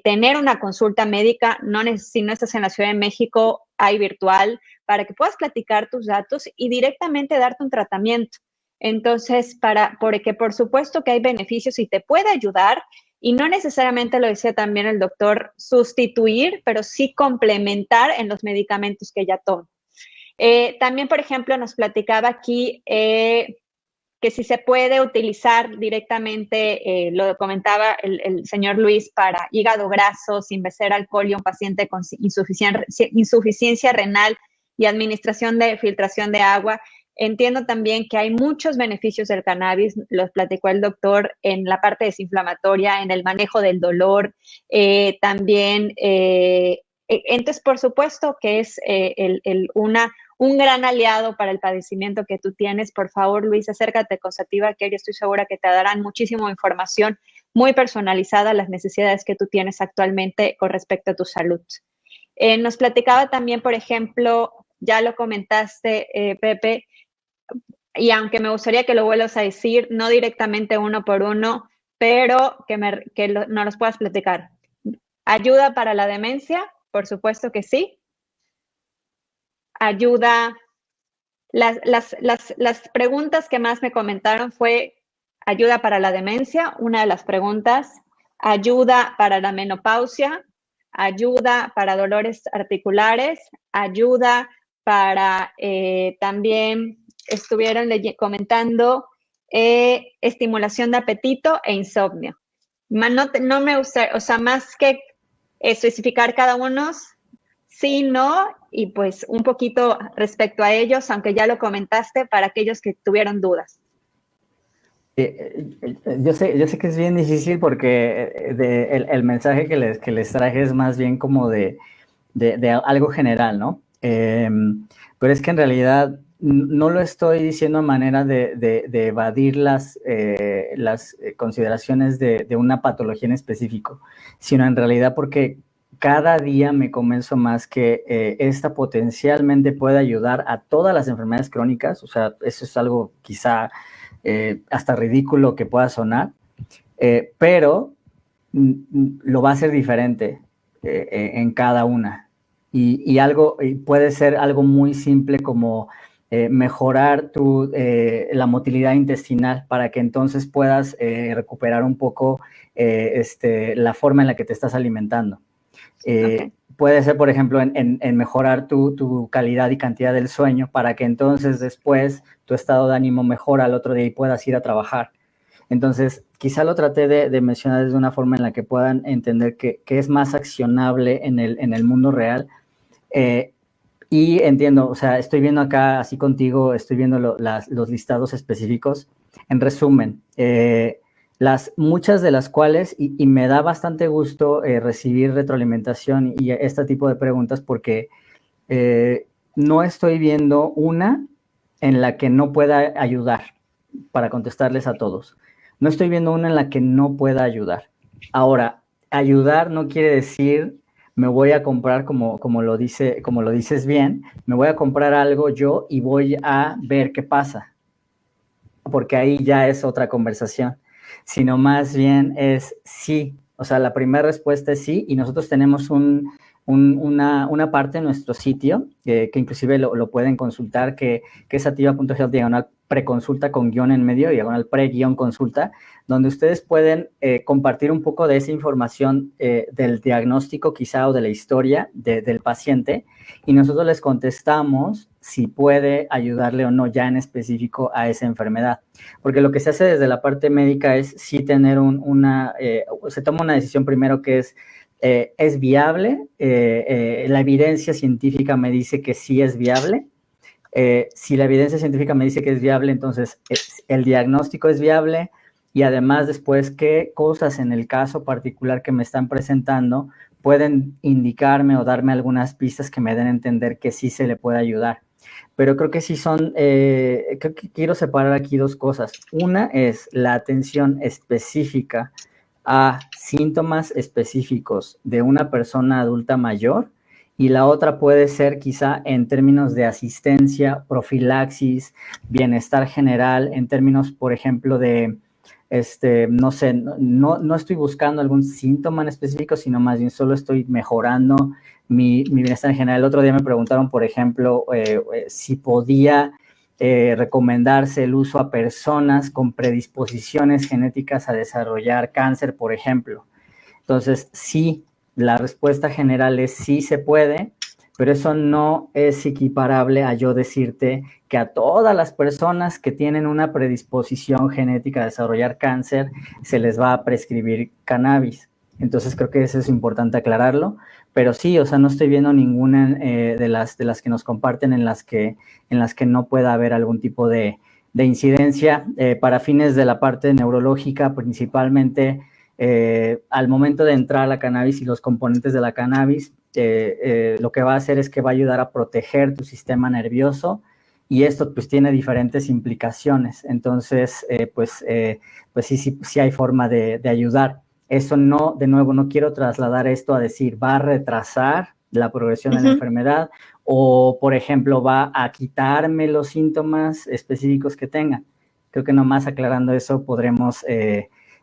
tener una consulta médica. Si no estás en la Ciudad de México, hay virtual, para que puedas platicar tus datos y directamente darte un tratamiento. Entonces, porque por supuesto que hay beneficios y te puede ayudar, y no necesariamente, lo decía también el doctor, sustituir, pero sí complementar en los medicamentos que ya toman. También, por ejemplo, nos platicaba aquí que si se puede utilizar directamente, lo comentaba el señor Luis, para hígado graso, sin beber alcohol y un paciente con insuficiencia renal y administración de filtración de agua. Entiendo también que hay muchos beneficios del cannabis, los platicó el doctor, en la parte desinflamatoria, en el manejo del dolor, también. Entonces, por supuesto que es un gran aliado para el padecimiento que tú tienes. Por favor, Luis, acércate con Sativa Care, estoy segura que te darán muchísima información muy personalizada a las necesidades que tú tienes actualmente con respecto a tu salud. Nos platicaba también, por ejemplo, ya lo comentaste, Pepe, y aunque me gustaría que lo vuelvas a decir, no directamente uno por uno, pero que nos los puedas platicar. ¿Ayuda para la demencia? Por supuesto que sí. Ayuda. Las preguntas que más me comentaron fue ayuda para la demencia, una de las preguntas, ayuda para la menopausia, ayuda para dolores articulares, ayuda para también estuvieron comentando estimulación de apetito e insomnio. No me gusta, más que especificar cada uno, sí, no, y pues un poquito respecto a ellos, aunque ya lo comentaste, para aquellos que tuvieron dudas. Yo sé que es bien difícil porque el mensaje que les traje es más bien como de algo general, ¿no? Pero es que en realidad no lo estoy diciendo a manera de evadir las consideraciones de una patología en específico, sino en realidad porque cada día me convenzo más que esta potencialmente puede ayudar a todas las enfermedades crónicas. O sea, eso es algo quizá hasta ridículo que pueda sonar, pero lo va a hacer diferente en cada una. Y puede ser algo muy simple como mejorar la motilidad intestinal para que entonces puedas recuperar un poco la forma en la que te estás alimentando. Okay. Puede ser, por ejemplo, en mejorar tu calidad y cantidad del sueño para que entonces después tu estado de ánimo mejora al otro día y puedas ir a trabajar. Entonces, quizá lo traté de mencionar de una forma en la que puedan entender que es más accionable en el mundo real. Y entiendo, o sea, estoy viendo acá, así contigo, estoy viendo los listados específicos. En resumen, muchas de las cuales, y me da bastante gusto recibir retroalimentación y este tipo de preguntas porque no estoy viendo una en la que no pueda ayudar para contestarles a todos. No estoy viendo una en la que no pueda ayudar. Ahora, ayudar no quiere decir me voy a comprar, como lo dices bien, me voy a comprar algo yo y voy a ver qué pasa, porque ahí ya es otra conversación, sino más bien es sí. O sea, la primera respuesta es sí, y nosotros tenemos una parte en nuestro sitio, que inclusive lo pueden consultar, que es activa.health/preconsulta con guión en medio, /pre-consulta, donde ustedes pueden compartir un poco de esa información del diagnóstico quizá o de la historia del paciente, y nosotros les contestamos si puede ayudarle o no ya en específico a esa enfermedad. Porque lo que se hace desde la parte médica es sí tener se toma una decisión primero que es viable. La evidencia científica me dice que sí es viable. Si la evidencia científica me dice que es viable, entonces el diagnóstico es viable, y además después qué cosas en el caso particular que me están presentando pueden indicarme o darme algunas pistas que me den a entender que sí se le puede ayudar. Pero creo que sí creo que quiero separar aquí dos cosas. Una es la atención específica a síntomas específicos de una persona adulta mayor, y la otra puede ser quizá en términos de asistencia, profilaxis, bienestar general, en términos, por ejemplo, de, no sé, no estoy buscando algún síntoma en específico, sino más bien solo estoy mejorando mi bienestar en general. El otro día me preguntaron, por ejemplo, si podía recomendarse el uso a personas con predisposiciones genéticas a desarrollar cáncer, por ejemplo. Entonces, sí, la respuesta general es sí se puede, pero eso no es equiparable a yo decirte que a todas las personas que tienen una predisposición genética a desarrollar cáncer se les va a prescribir cannabis. Entonces, creo que eso es importante aclararlo. Pero sí, o sea, no estoy viendo ninguna de las que nos comparten en las que no pueda haber algún tipo de incidencia. Para fines de la parte neurológica, principalmente, al momento de entrar a la cannabis y los componentes de la cannabis, lo que va a hacer es que va a ayudar a proteger tu sistema nervioso, y esto pues tiene diferentes implicaciones. Entonces, pues sí hay forma de ayudar. Eso no, de nuevo, no quiero trasladar esto a decir va a retrasar la progresión de la enfermedad, o, por ejemplo, va a quitarme los síntomas específicos que tenga. Creo que nomás aclarando eso podremos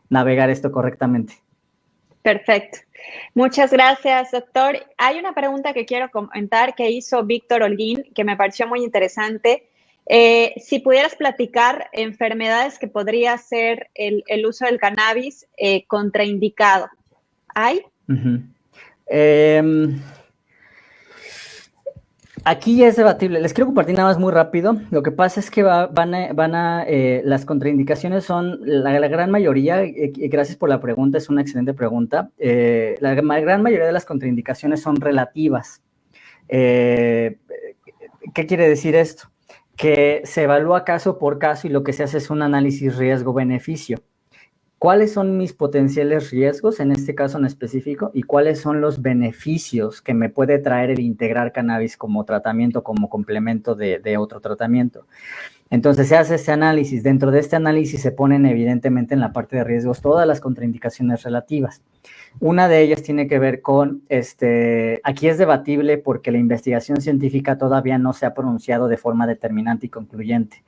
navegar esto correctamente. Perfecto. Muchas gracias, doctor. Hay una pregunta que quiero comentar que hizo Víctor Holguín, que me pareció muy interesante. Si pudieras platicar enfermedades que podría ser el uso del cannabis contraindicado. ¿Hay? Aquí ya es debatible. Les quiero compartir nada más muy rápido. Lo que pasa es que las contraindicaciones son la gran mayoría, gracias por la pregunta, es una excelente pregunta. La gran mayoría de las contraindicaciones son relativas. ¿Qué quiere decir esto? Que se evalúa caso por caso y lo que se hace es un análisis riesgo-beneficio. ¿Cuáles son mis potenciales riesgos en este caso en específico y cuáles son los beneficios que me puede traer el integrar cannabis como tratamiento, como complemento de otro tratamiento? Entonces se hace este análisis. Dentro de este análisis se ponen evidentemente en la parte de riesgos todas las contraindicaciones relativas. Una de ellas tiene que ver con, aquí es debatible porque la investigación científica todavía no se ha pronunciado de forma determinante y concluyente.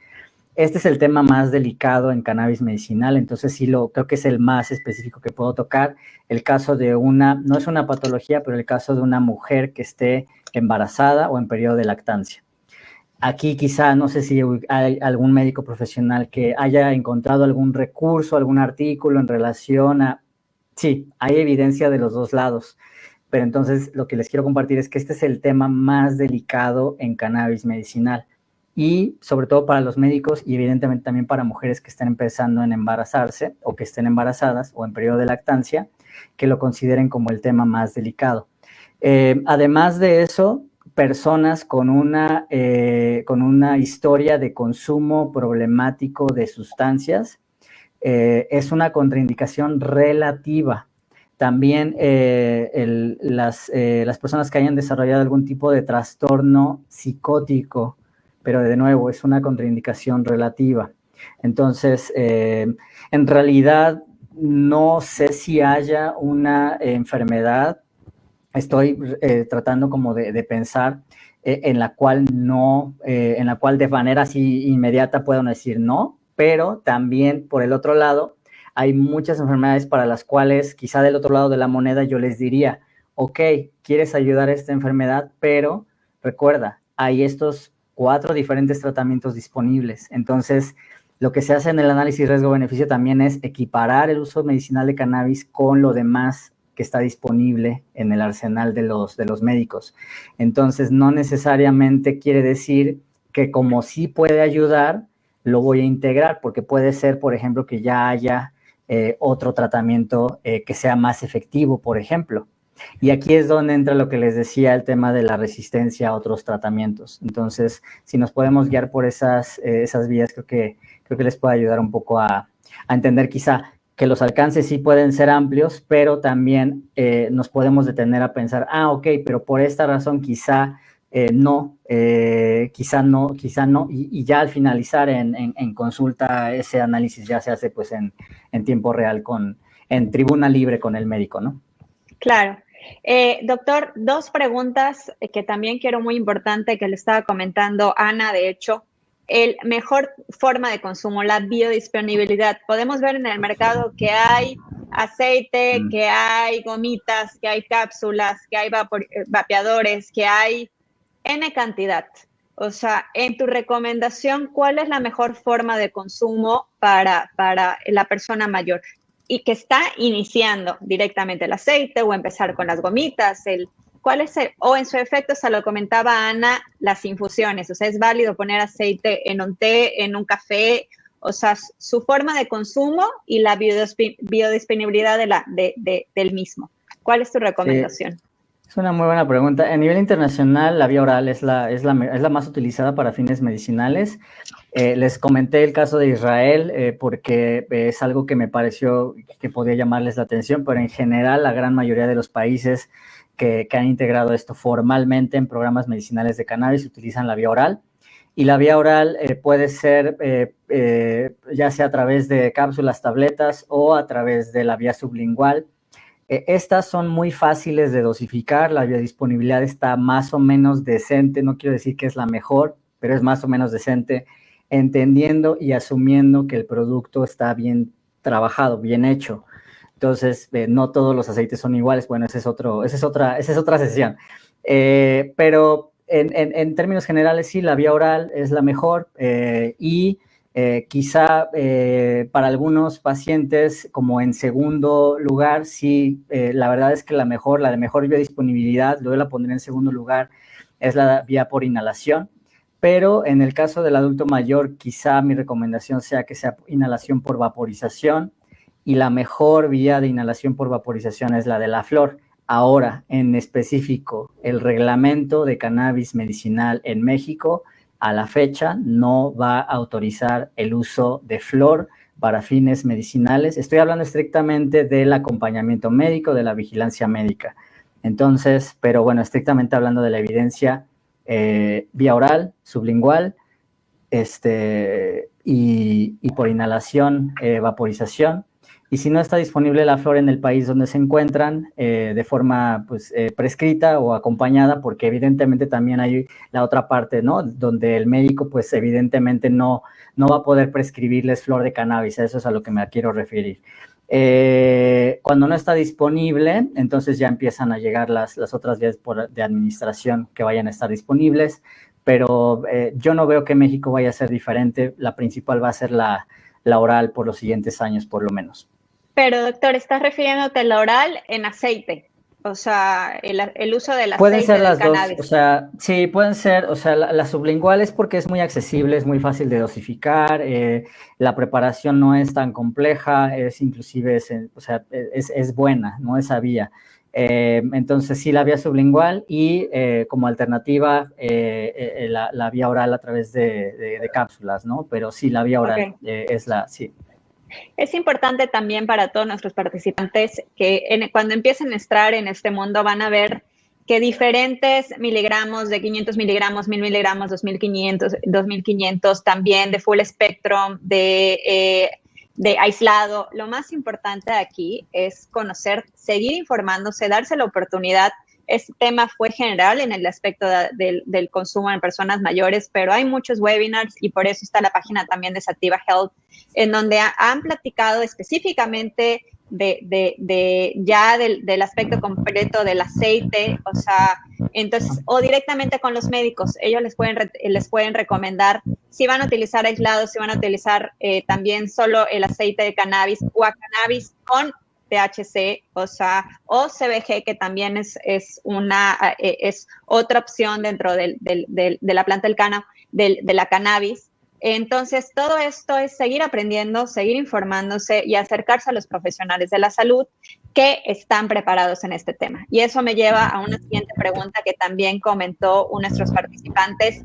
Este es el tema más delicado en cannabis medicinal, entonces sí creo que es el más específico que puedo tocar. El caso de no es una patología, pero el caso de una mujer que esté embarazada o en periodo de lactancia. Aquí quizá, no sé si hay algún médico profesional que haya encontrado algún recurso, algún artículo en relación a... Sí, hay evidencia de los dos lados, pero entonces lo que les quiero compartir es que este es el tema más delicado en cannabis medicinal y sobre todo para los médicos y evidentemente también para mujeres que estén empezando en embarazarse o que estén embarazadas o en periodo de lactancia, que lo consideren como el tema más delicado. Además de eso, personas con una historia de consumo problemático de sustancias, es una contraindicación relativa. También las personas que hayan desarrollado algún tipo de trastorno psicótico, pero de nuevo es una contraindicación relativa. Entonces, en realidad no sé si haya una enfermedad, estoy tratando como de pensar en la cual de manera así inmediata puedo decir no, pero también por el otro lado hay muchas enfermedades para las cuales quizá del otro lado de la moneda yo les diría, ok, quieres ayudar a esta enfermedad, pero recuerda, hay estos 4 diferentes tratamientos disponibles. Entonces, lo que se hace en el análisis riesgo-beneficio también es equiparar el uso medicinal de cannabis con lo demás que está disponible en el arsenal de los médicos. Entonces, no necesariamente quiere decir que como sí puede ayudar, lo voy a integrar, porque puede ser, por ejemplo, que ya haya otro tratamiento que sea más efectivo, por ejemplo. Y aquí es donde entra lo que les decía, el tema de la resistencia a otros tratamientos. Entonces, si nos podemos guiar por esas vías, creo que les puede ayudar un poco a entender quizá que los alcances sí pueden ser amplios, pero también nos podemos detener a pensar, ok, pero por esta razón quizá no, quizá no, y ya al finalizar en consulta ese análisis ya se hace pues en tiempo real en tribuna libre con el médico, ¿no? Claro. Doctor, 2 preguntas que también quiero muy importante que le estaba comentando Ana, de hecho. El mejor forma de consumo, la biodisponibilidad. Podemos ver en el mercado que hay aceite, que hay gomitas, que hay cápsulas, que hay vapeadores, que hay N cantidad. O sea, en tu recomendación, ¿cuál es la mejor forma de consumo para la persona mayor? Y que está iniciando directamente el aceite o empezar con las gomitas, ¿cuál es o en su efecto, se lo comentaba Ana, las infusiones? O sea, es válido poner aceite en un té, en un café, o sea, su forma de consumo y la biodisponibilidad del mismo. ¿Cuál es tu recomendación? Sí. Es una muy buena pregunta. A nivel internacional, la vía oral es la más utilizada para fines medicinales. Les comenté el caso de Israel porque es algo que me pareció que podía llamarles la atención, pero en general la gran mayoría de los países que han integrado esto formalmente en programas medicinales de cannabis utilizan la vía oral. Y la vía oral puede ser ya sea a través de cápsulas, tabletas o a través de la vía sublingual. Estas son muy fáciles de dosificar, la biodisponibilidad está más o menos decente, no quiero decir que es la mejor, pero es más o menos decente, entendiendo y asumiendo que el producto está bien trabajado, bien hecho. Entonces, no todos los aceites son iguales, bueno, esa es otra sesión. Pero en términos generales, sí, la vía oral es la mejor y quizá para algunos pacientes, como en segundo lugar, sí, la verdad es que la de mejor biodisponibilidad, luego la pondré en segundo lugar, es la vía por inhalación. Pero en el caso del adulto mayor, quizá mi recomendación sea que sea inhalación por vaporización, y la mejor vía de inhalación por vaporización es la de la flor. Ahora, en específico, el reglamento de cannabis medicinal en México a la fecha no va a autorizar el uso de flor para fines medicinales. Estoy hablando estrictamente del acompañamiento médico, de la vigilancia médica. Entonces, pero bueno, estrictamente hablando de la evidencia, vía oral, sublingual, y por inhalación, vaporización, y si no está disponible la flor en el país donde se encuentran, de forma pues, prescrita o acompañada, porque evidentemente también hay la otra parte, ¿no? Donde el médico pues evidentemente no va a poder prescribirles flor de cannabis, a eso es a lo que me quiero referir. Cuando no está disponible, entonces ya empiezan a llegar las otras vías de administración que vayan a estar disponibles, pero yo no veo que México vaya a ser diferente. La principal va a ser la oral por los siguientes años, por lo menos. Pero, doctor, estás refiriéndote a la oral en aceite, o sea, el uso del aceite pueden ser las del cannabis. dos, o sea, sí, pueden ser, o sea, la sublingual es porque es muy accesible, es muy fácil de dosificar, la preparación no es tan compleja, es inclusive, o sea, es buena, ¿no? Esa vía. Entonces, sí, la vía sublingual y como alternativa la vía oral a través de cápsulas, ¿no? Pero sí, la vía oral es la, sí. Es importante también para todos nuestros participantes que cuando empiecen a entrar en este mundo van a ver que diferentes miligramos de 500 miligramos, 1000 miligramos, 2500 también de full spectrum, de aislado. Lo más importante aquí es conocer, seguir informándose, darse la oportunidad. Este tema fue general en el aspecto del consumo en personas mayores, pero hay muchos webinars y por eso está la página también de Sativa Health, en donde han platicado específicamente del aspecto completo del aceite, o sea, entonces, o directamente con los médicos, ellos les pueden recomendar si van a utilizar aislados, si van a utilizar también solo el aceite de cannabis o a cannabis con THC, o sea, o CBG, que también es otra opción dentro de la planta del de la cannabis. Entonces, todo esto es seguir aprendiendo, seguir informándose y acercarse a los profesionales de la salud que están preparados en este tema. Y eso me lleva a una siguiente pregunta que también comentó uno de nuestros participantes.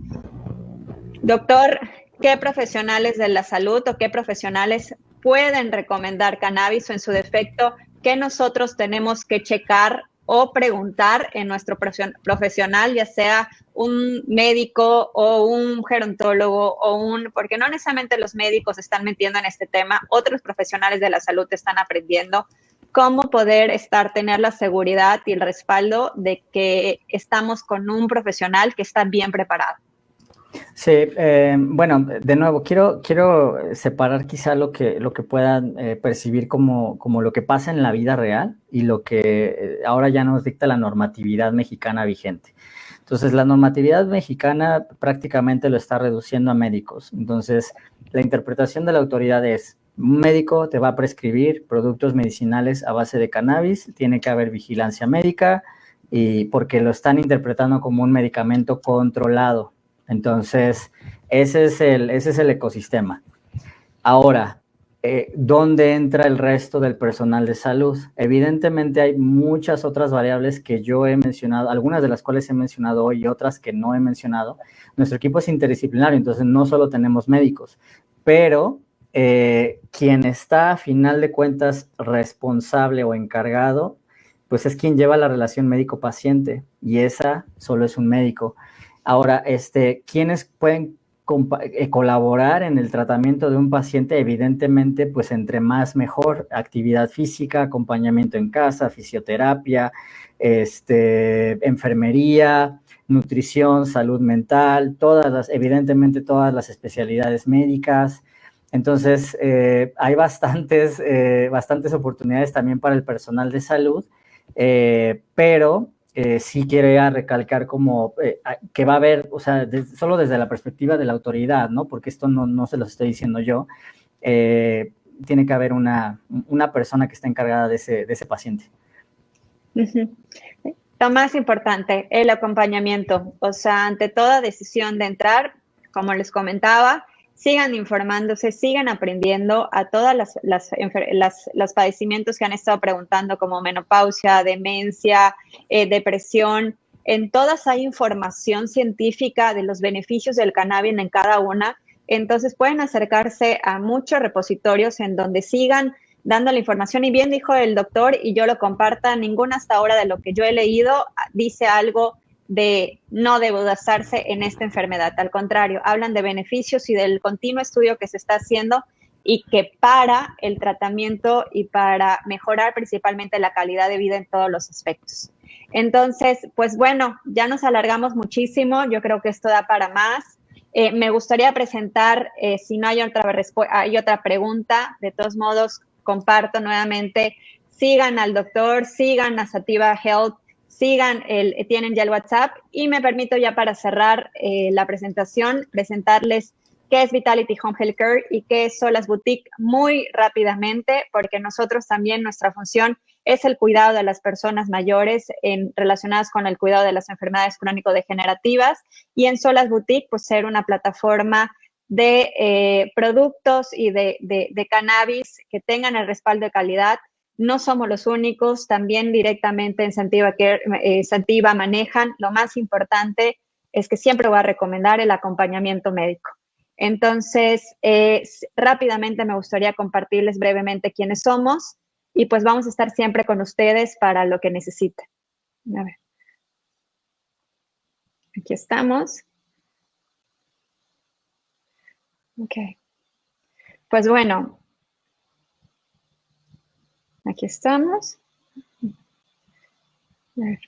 Doctor, ¿qué profesionales de la salud o qué profesionales pueden recomendar cannabis o en su defecto qué nosotros tenemos que checar o preguntar en nuestro profesional, ya sea un médico o un gerontólogo porque no necesariamente los médicos están metiendo en este tema, otros profesionales de la salud están aprendiendo cómo poder tener la seguridad y el respaldo de que estamos con un profesional que está bien preparado? Sí, bueno, de nuevo, quiero separar quizá lo que puedan percibir como lo que pasa en la vida real y lo que ahora ya nos dicta la normatividad mexicana vigente. Entonces, la normatividad mexicana prácticamente lo está reduciendo a médicos. Entonces, la interpretación de la autoridad es: un médico te va a prescribir productos medicinales a base de cannabis, tiene que haber vigilancia médica y porque lo están interpretando como un medicamento controlado. Entonces, ese es el ecosistema. Ahora, ¿dónde entra el resto del personal de salud? Evidentemente hay muchas otras variables que yo he mencionado, algunas de las cuales he mencionado hoy y otras que no he mencionado. Nuestro equipo es interdisciplinario, entonces no solo tenemos médicos, pero quien está a final de cuentas responsable o encargado, pues es quien lleva la relación médico-paciente y esa solo es un médico. Ahora, ¿quiénes pueden colaborar en el tratamiento de un paciente? Evidentemente, pues entre más mejor, actividad física, acompañamiento en casa, fisioterapia, enfermería, nutrición, salud mental, evidentemente todas las especialidades médicas. Entonces, hay bastantes oportunidades también para el personal de salud, pero sí quiero recalcar que va a haber, o sea, solo desde la perspectiva de la autoridad, ¿no? Porque esto no se lo estoy diciendo yo. Tiene que haber una persona que esté encargada de ese paciente. Lo más importante, el acompañamiento. O sea, ante toda decisión de entrar, como les comentaba, sigan informándose, sigan aprendiendo a todas los padecimientos que han estado preguntando, como menopausia, demencia, depresión. En todas hay información científica de los beneficios del cannabis en cada una. Entonces pueden acercarse a muchos repositorios en donde sigan dando la información. Y bien dijo el doctor, y yo lo comparto, ninguna hasta ahora de lo que yo he leído dice algo de no basarse en esta enfermedad. Al contrario, hablan de beneficios y del continuo estudio que se está haciendo y que para el tratamiento y para mejorar principalmente la calidad de vida en todos los aspectos. Entonces, pues bueno, ya nos alargamos muchísimo, yo creo que esto da para más. Me gustaría presentar, si no hay otra pregunta, de todos modos, comparto nuevamente, sigan al doctor, sigan a Sativa Health, tienen ya el WhatsApp, y me permito ya para cerrar la presentación, presentarles qué es Vitality Home Health Care y qué es Solas Boutique muy rápidamente, porque nosotros también, nuestra función es el cuidado de las personas mayores relacionadas con el cuidado de las enfermedades crónico-degenerativas, y en Solas Boutique, pues ser una plataforma de productos y de cannabis que tengan el respaldo de calidad. No somos los únicos, también directamente en Sativa manejan. Lo más importante es que siempre voy a recomendar el acompañamiento médico. Entonces, rápidamente me gustaría compartirles brevemente quiénes somos y pues vamos a estar siempre con ustedes para lo que necesiten. A ver. Aquí estamos. Ok. Pues bueno, aquí estamos. A ver.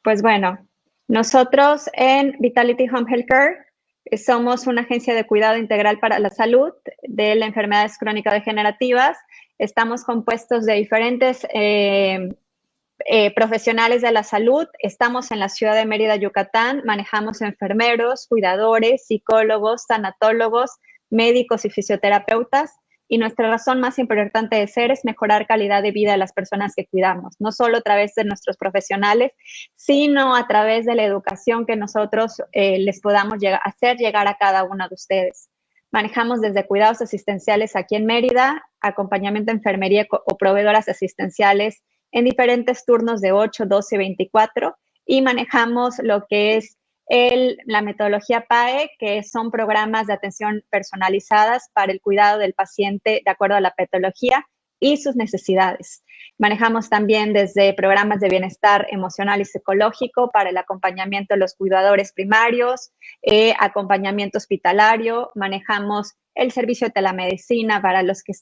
Pues bueno, nosotros en Vitality Home Health Care somos una agencia de cuidado integral para la salud de las enfermedades crónico-degenerativas. Estamos compuestos de diferentes profesionales de la salud. Estamos en la ciudad de Mérida, Yucatán. Manejamos enfermeros, cuidadores, psicólogos, tanatólogos, médicos y fisioterapeutas. Y nuestra razón más importante de ser es mejorar calidad de vida de las personas que cuidamos, no solo a través de nuestros profesionales, sino a través de la educación que nosotros les podamos hacer llegar a cada uno de ustedes. Manejamos desde cuidados asistenciales aquí en Mérida, acompañamiento de enfermería o proveedoras asistenciales en diferentes turnos de 8, 12, 24, y manejamos lo que es la metodología PAE, que son programas de atención personalizadas para el cuidado del paciente de acuerdo a la patología y sus necesidades. Manejamos también desde programas de bienestar emocional y psicológico para el acompañamiento de los cuidadores primarios, acompañamiento hospitalario. Manejamos el servicio de telemedicina para los que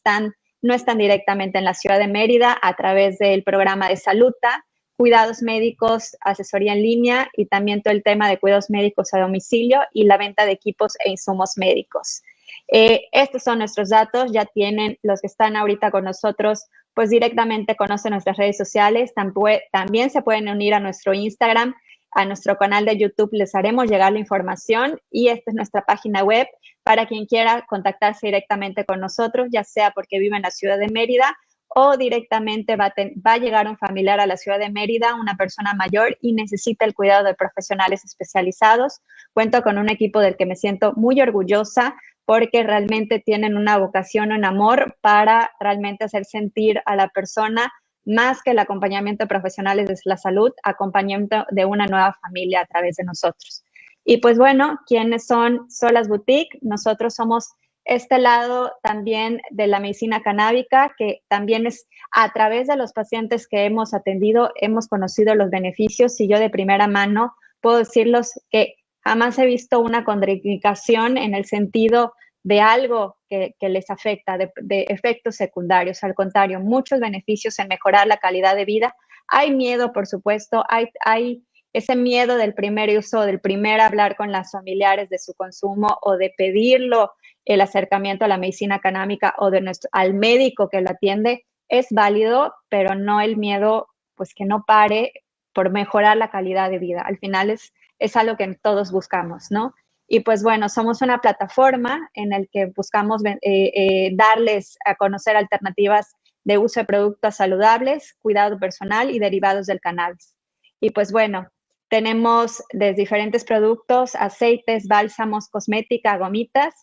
no están directamente en la ciudad de Mérida a través del programa de Saluta, cuidados médicos, asesoría en línea y también todo el tema de cuidados médicos a domicilio y la venta de equipos e insumos médicos. Estos son nuestros datos, ya tienen los que están ahorita con nosotros, pues directamente conocen nuestras redes sociales, también se pueden unir a nuestro Instagram, a nuestro canal de YouTube, les haremos llegar la información, y esta es nuestra página web para quien quiera contactarse directamente con nosotros, ya sea porque vive en la ciudad de Mérida o directamente va a llegar un familiar a la ciudad de Mérida, una persona mayor y necesita el cuidado de profesionales especializados. Cuento con un equipo del que me siento muy orgullosa porque realmente tienen una vocación, un amor para realmente hacer sentir a la persona más que el acompañamiento de profesionales de la salud, acompañamiento de una nueva familia a través de nosotros. Y pues bueno, ¿quiénes son Solas Boutique? Nosotros somos este lado también de la medicina canábica, que también es a través de los pacientes que hemos atendido, hemos conocido los beneficios, y yo de primera mano puedo decirles que jamás he visto una contraindicación en el sentido de algo que les afecta, de efectos secundarios. Al contrario, muchos beneficios en mejorar la calidad de vida. Hay miedo, por supuesto, hay ese miedo del primer uso, del primer hablar con las familiares de su consumo o de pedirlo, el acercamiento a la medicina canábica o al médico que lo atiende, es válido, pero no el miedo, pues que no pare por mejorar la calidad de vida. Al final es algo que todos buscamos, ¿no? Y pues bueno, somos una plataforma en la que buscamos darles a conocer alternativas de uso de productos saludables, cuidado personal y derivados del cannabis. Y pues bueno, tenemos desde diferentes productos, aceites, bálsamos, cosmética, gomitas,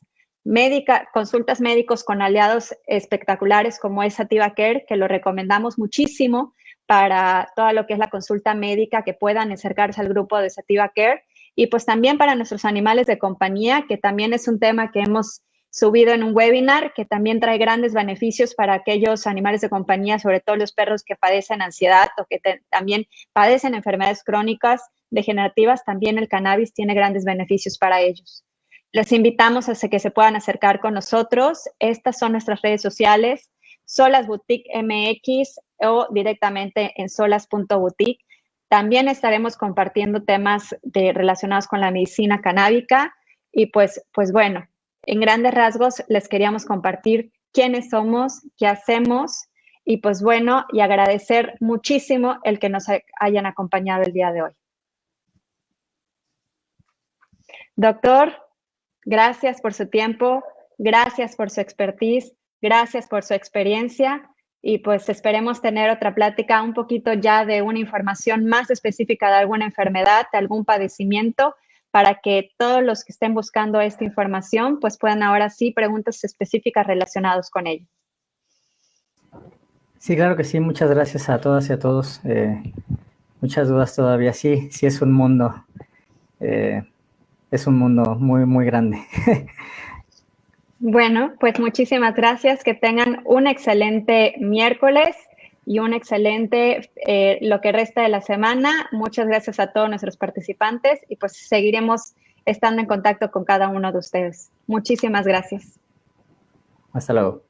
consultas médicos con aliados espectaculares como es Sativa Care, que lo recomendamos muchísimo para todo lo que es la consulta médica, que puedan acercarse al grupo de Sativa Care. Y pues también para nuestros animales de compañía, que también es un tema que hemos subido en un webinar que también trae grandes beneficios para aquellos animales de compañía, sobre todo los perros que padecen ansiedad o que también padecen enfermedades crónicas degenerativas. También el cannabis tiene grandes beneficios para ellos. Les invitamos a que se puedan acercar con nosotros. Estas son nuestras redes sociales, Solas Boutique MX o directamente en solas.boutique. También estaremos compartiendo temas relacionados con la medicina canábica y pues bueno, en grandes rasgos les queríamos compartir quiénes somos, qué hacemos y pues bueno, y agradecer muchísimo el que nos hayan acompañado el día de hoy. Doctor, gracias por su tiempo, gracias por su expertise, gracias por su experiencia y pues esperemos tener otra plática un poquito ya de una información más específica de alguna enfermedad, de algún padecimiento, para que todos los que estén buscando esta información pues puedan ahora sí preguntas específicas relacionadas con ello. Sí, claro que sí. Muchas gracias a todas y a todos. Muchas dudas todavía. Sí es un mundo. Es un mundo muy, muy grande. Bueno, pues muchísimas gracias. Que tengan un excelente miércoles y un excelente lo que resta de la semana. Muchas gracias a todos nuestros participantes y pues seguiremos estando en contacto con cada uno de ustedes. Muchísimas gracias. Hasta luego.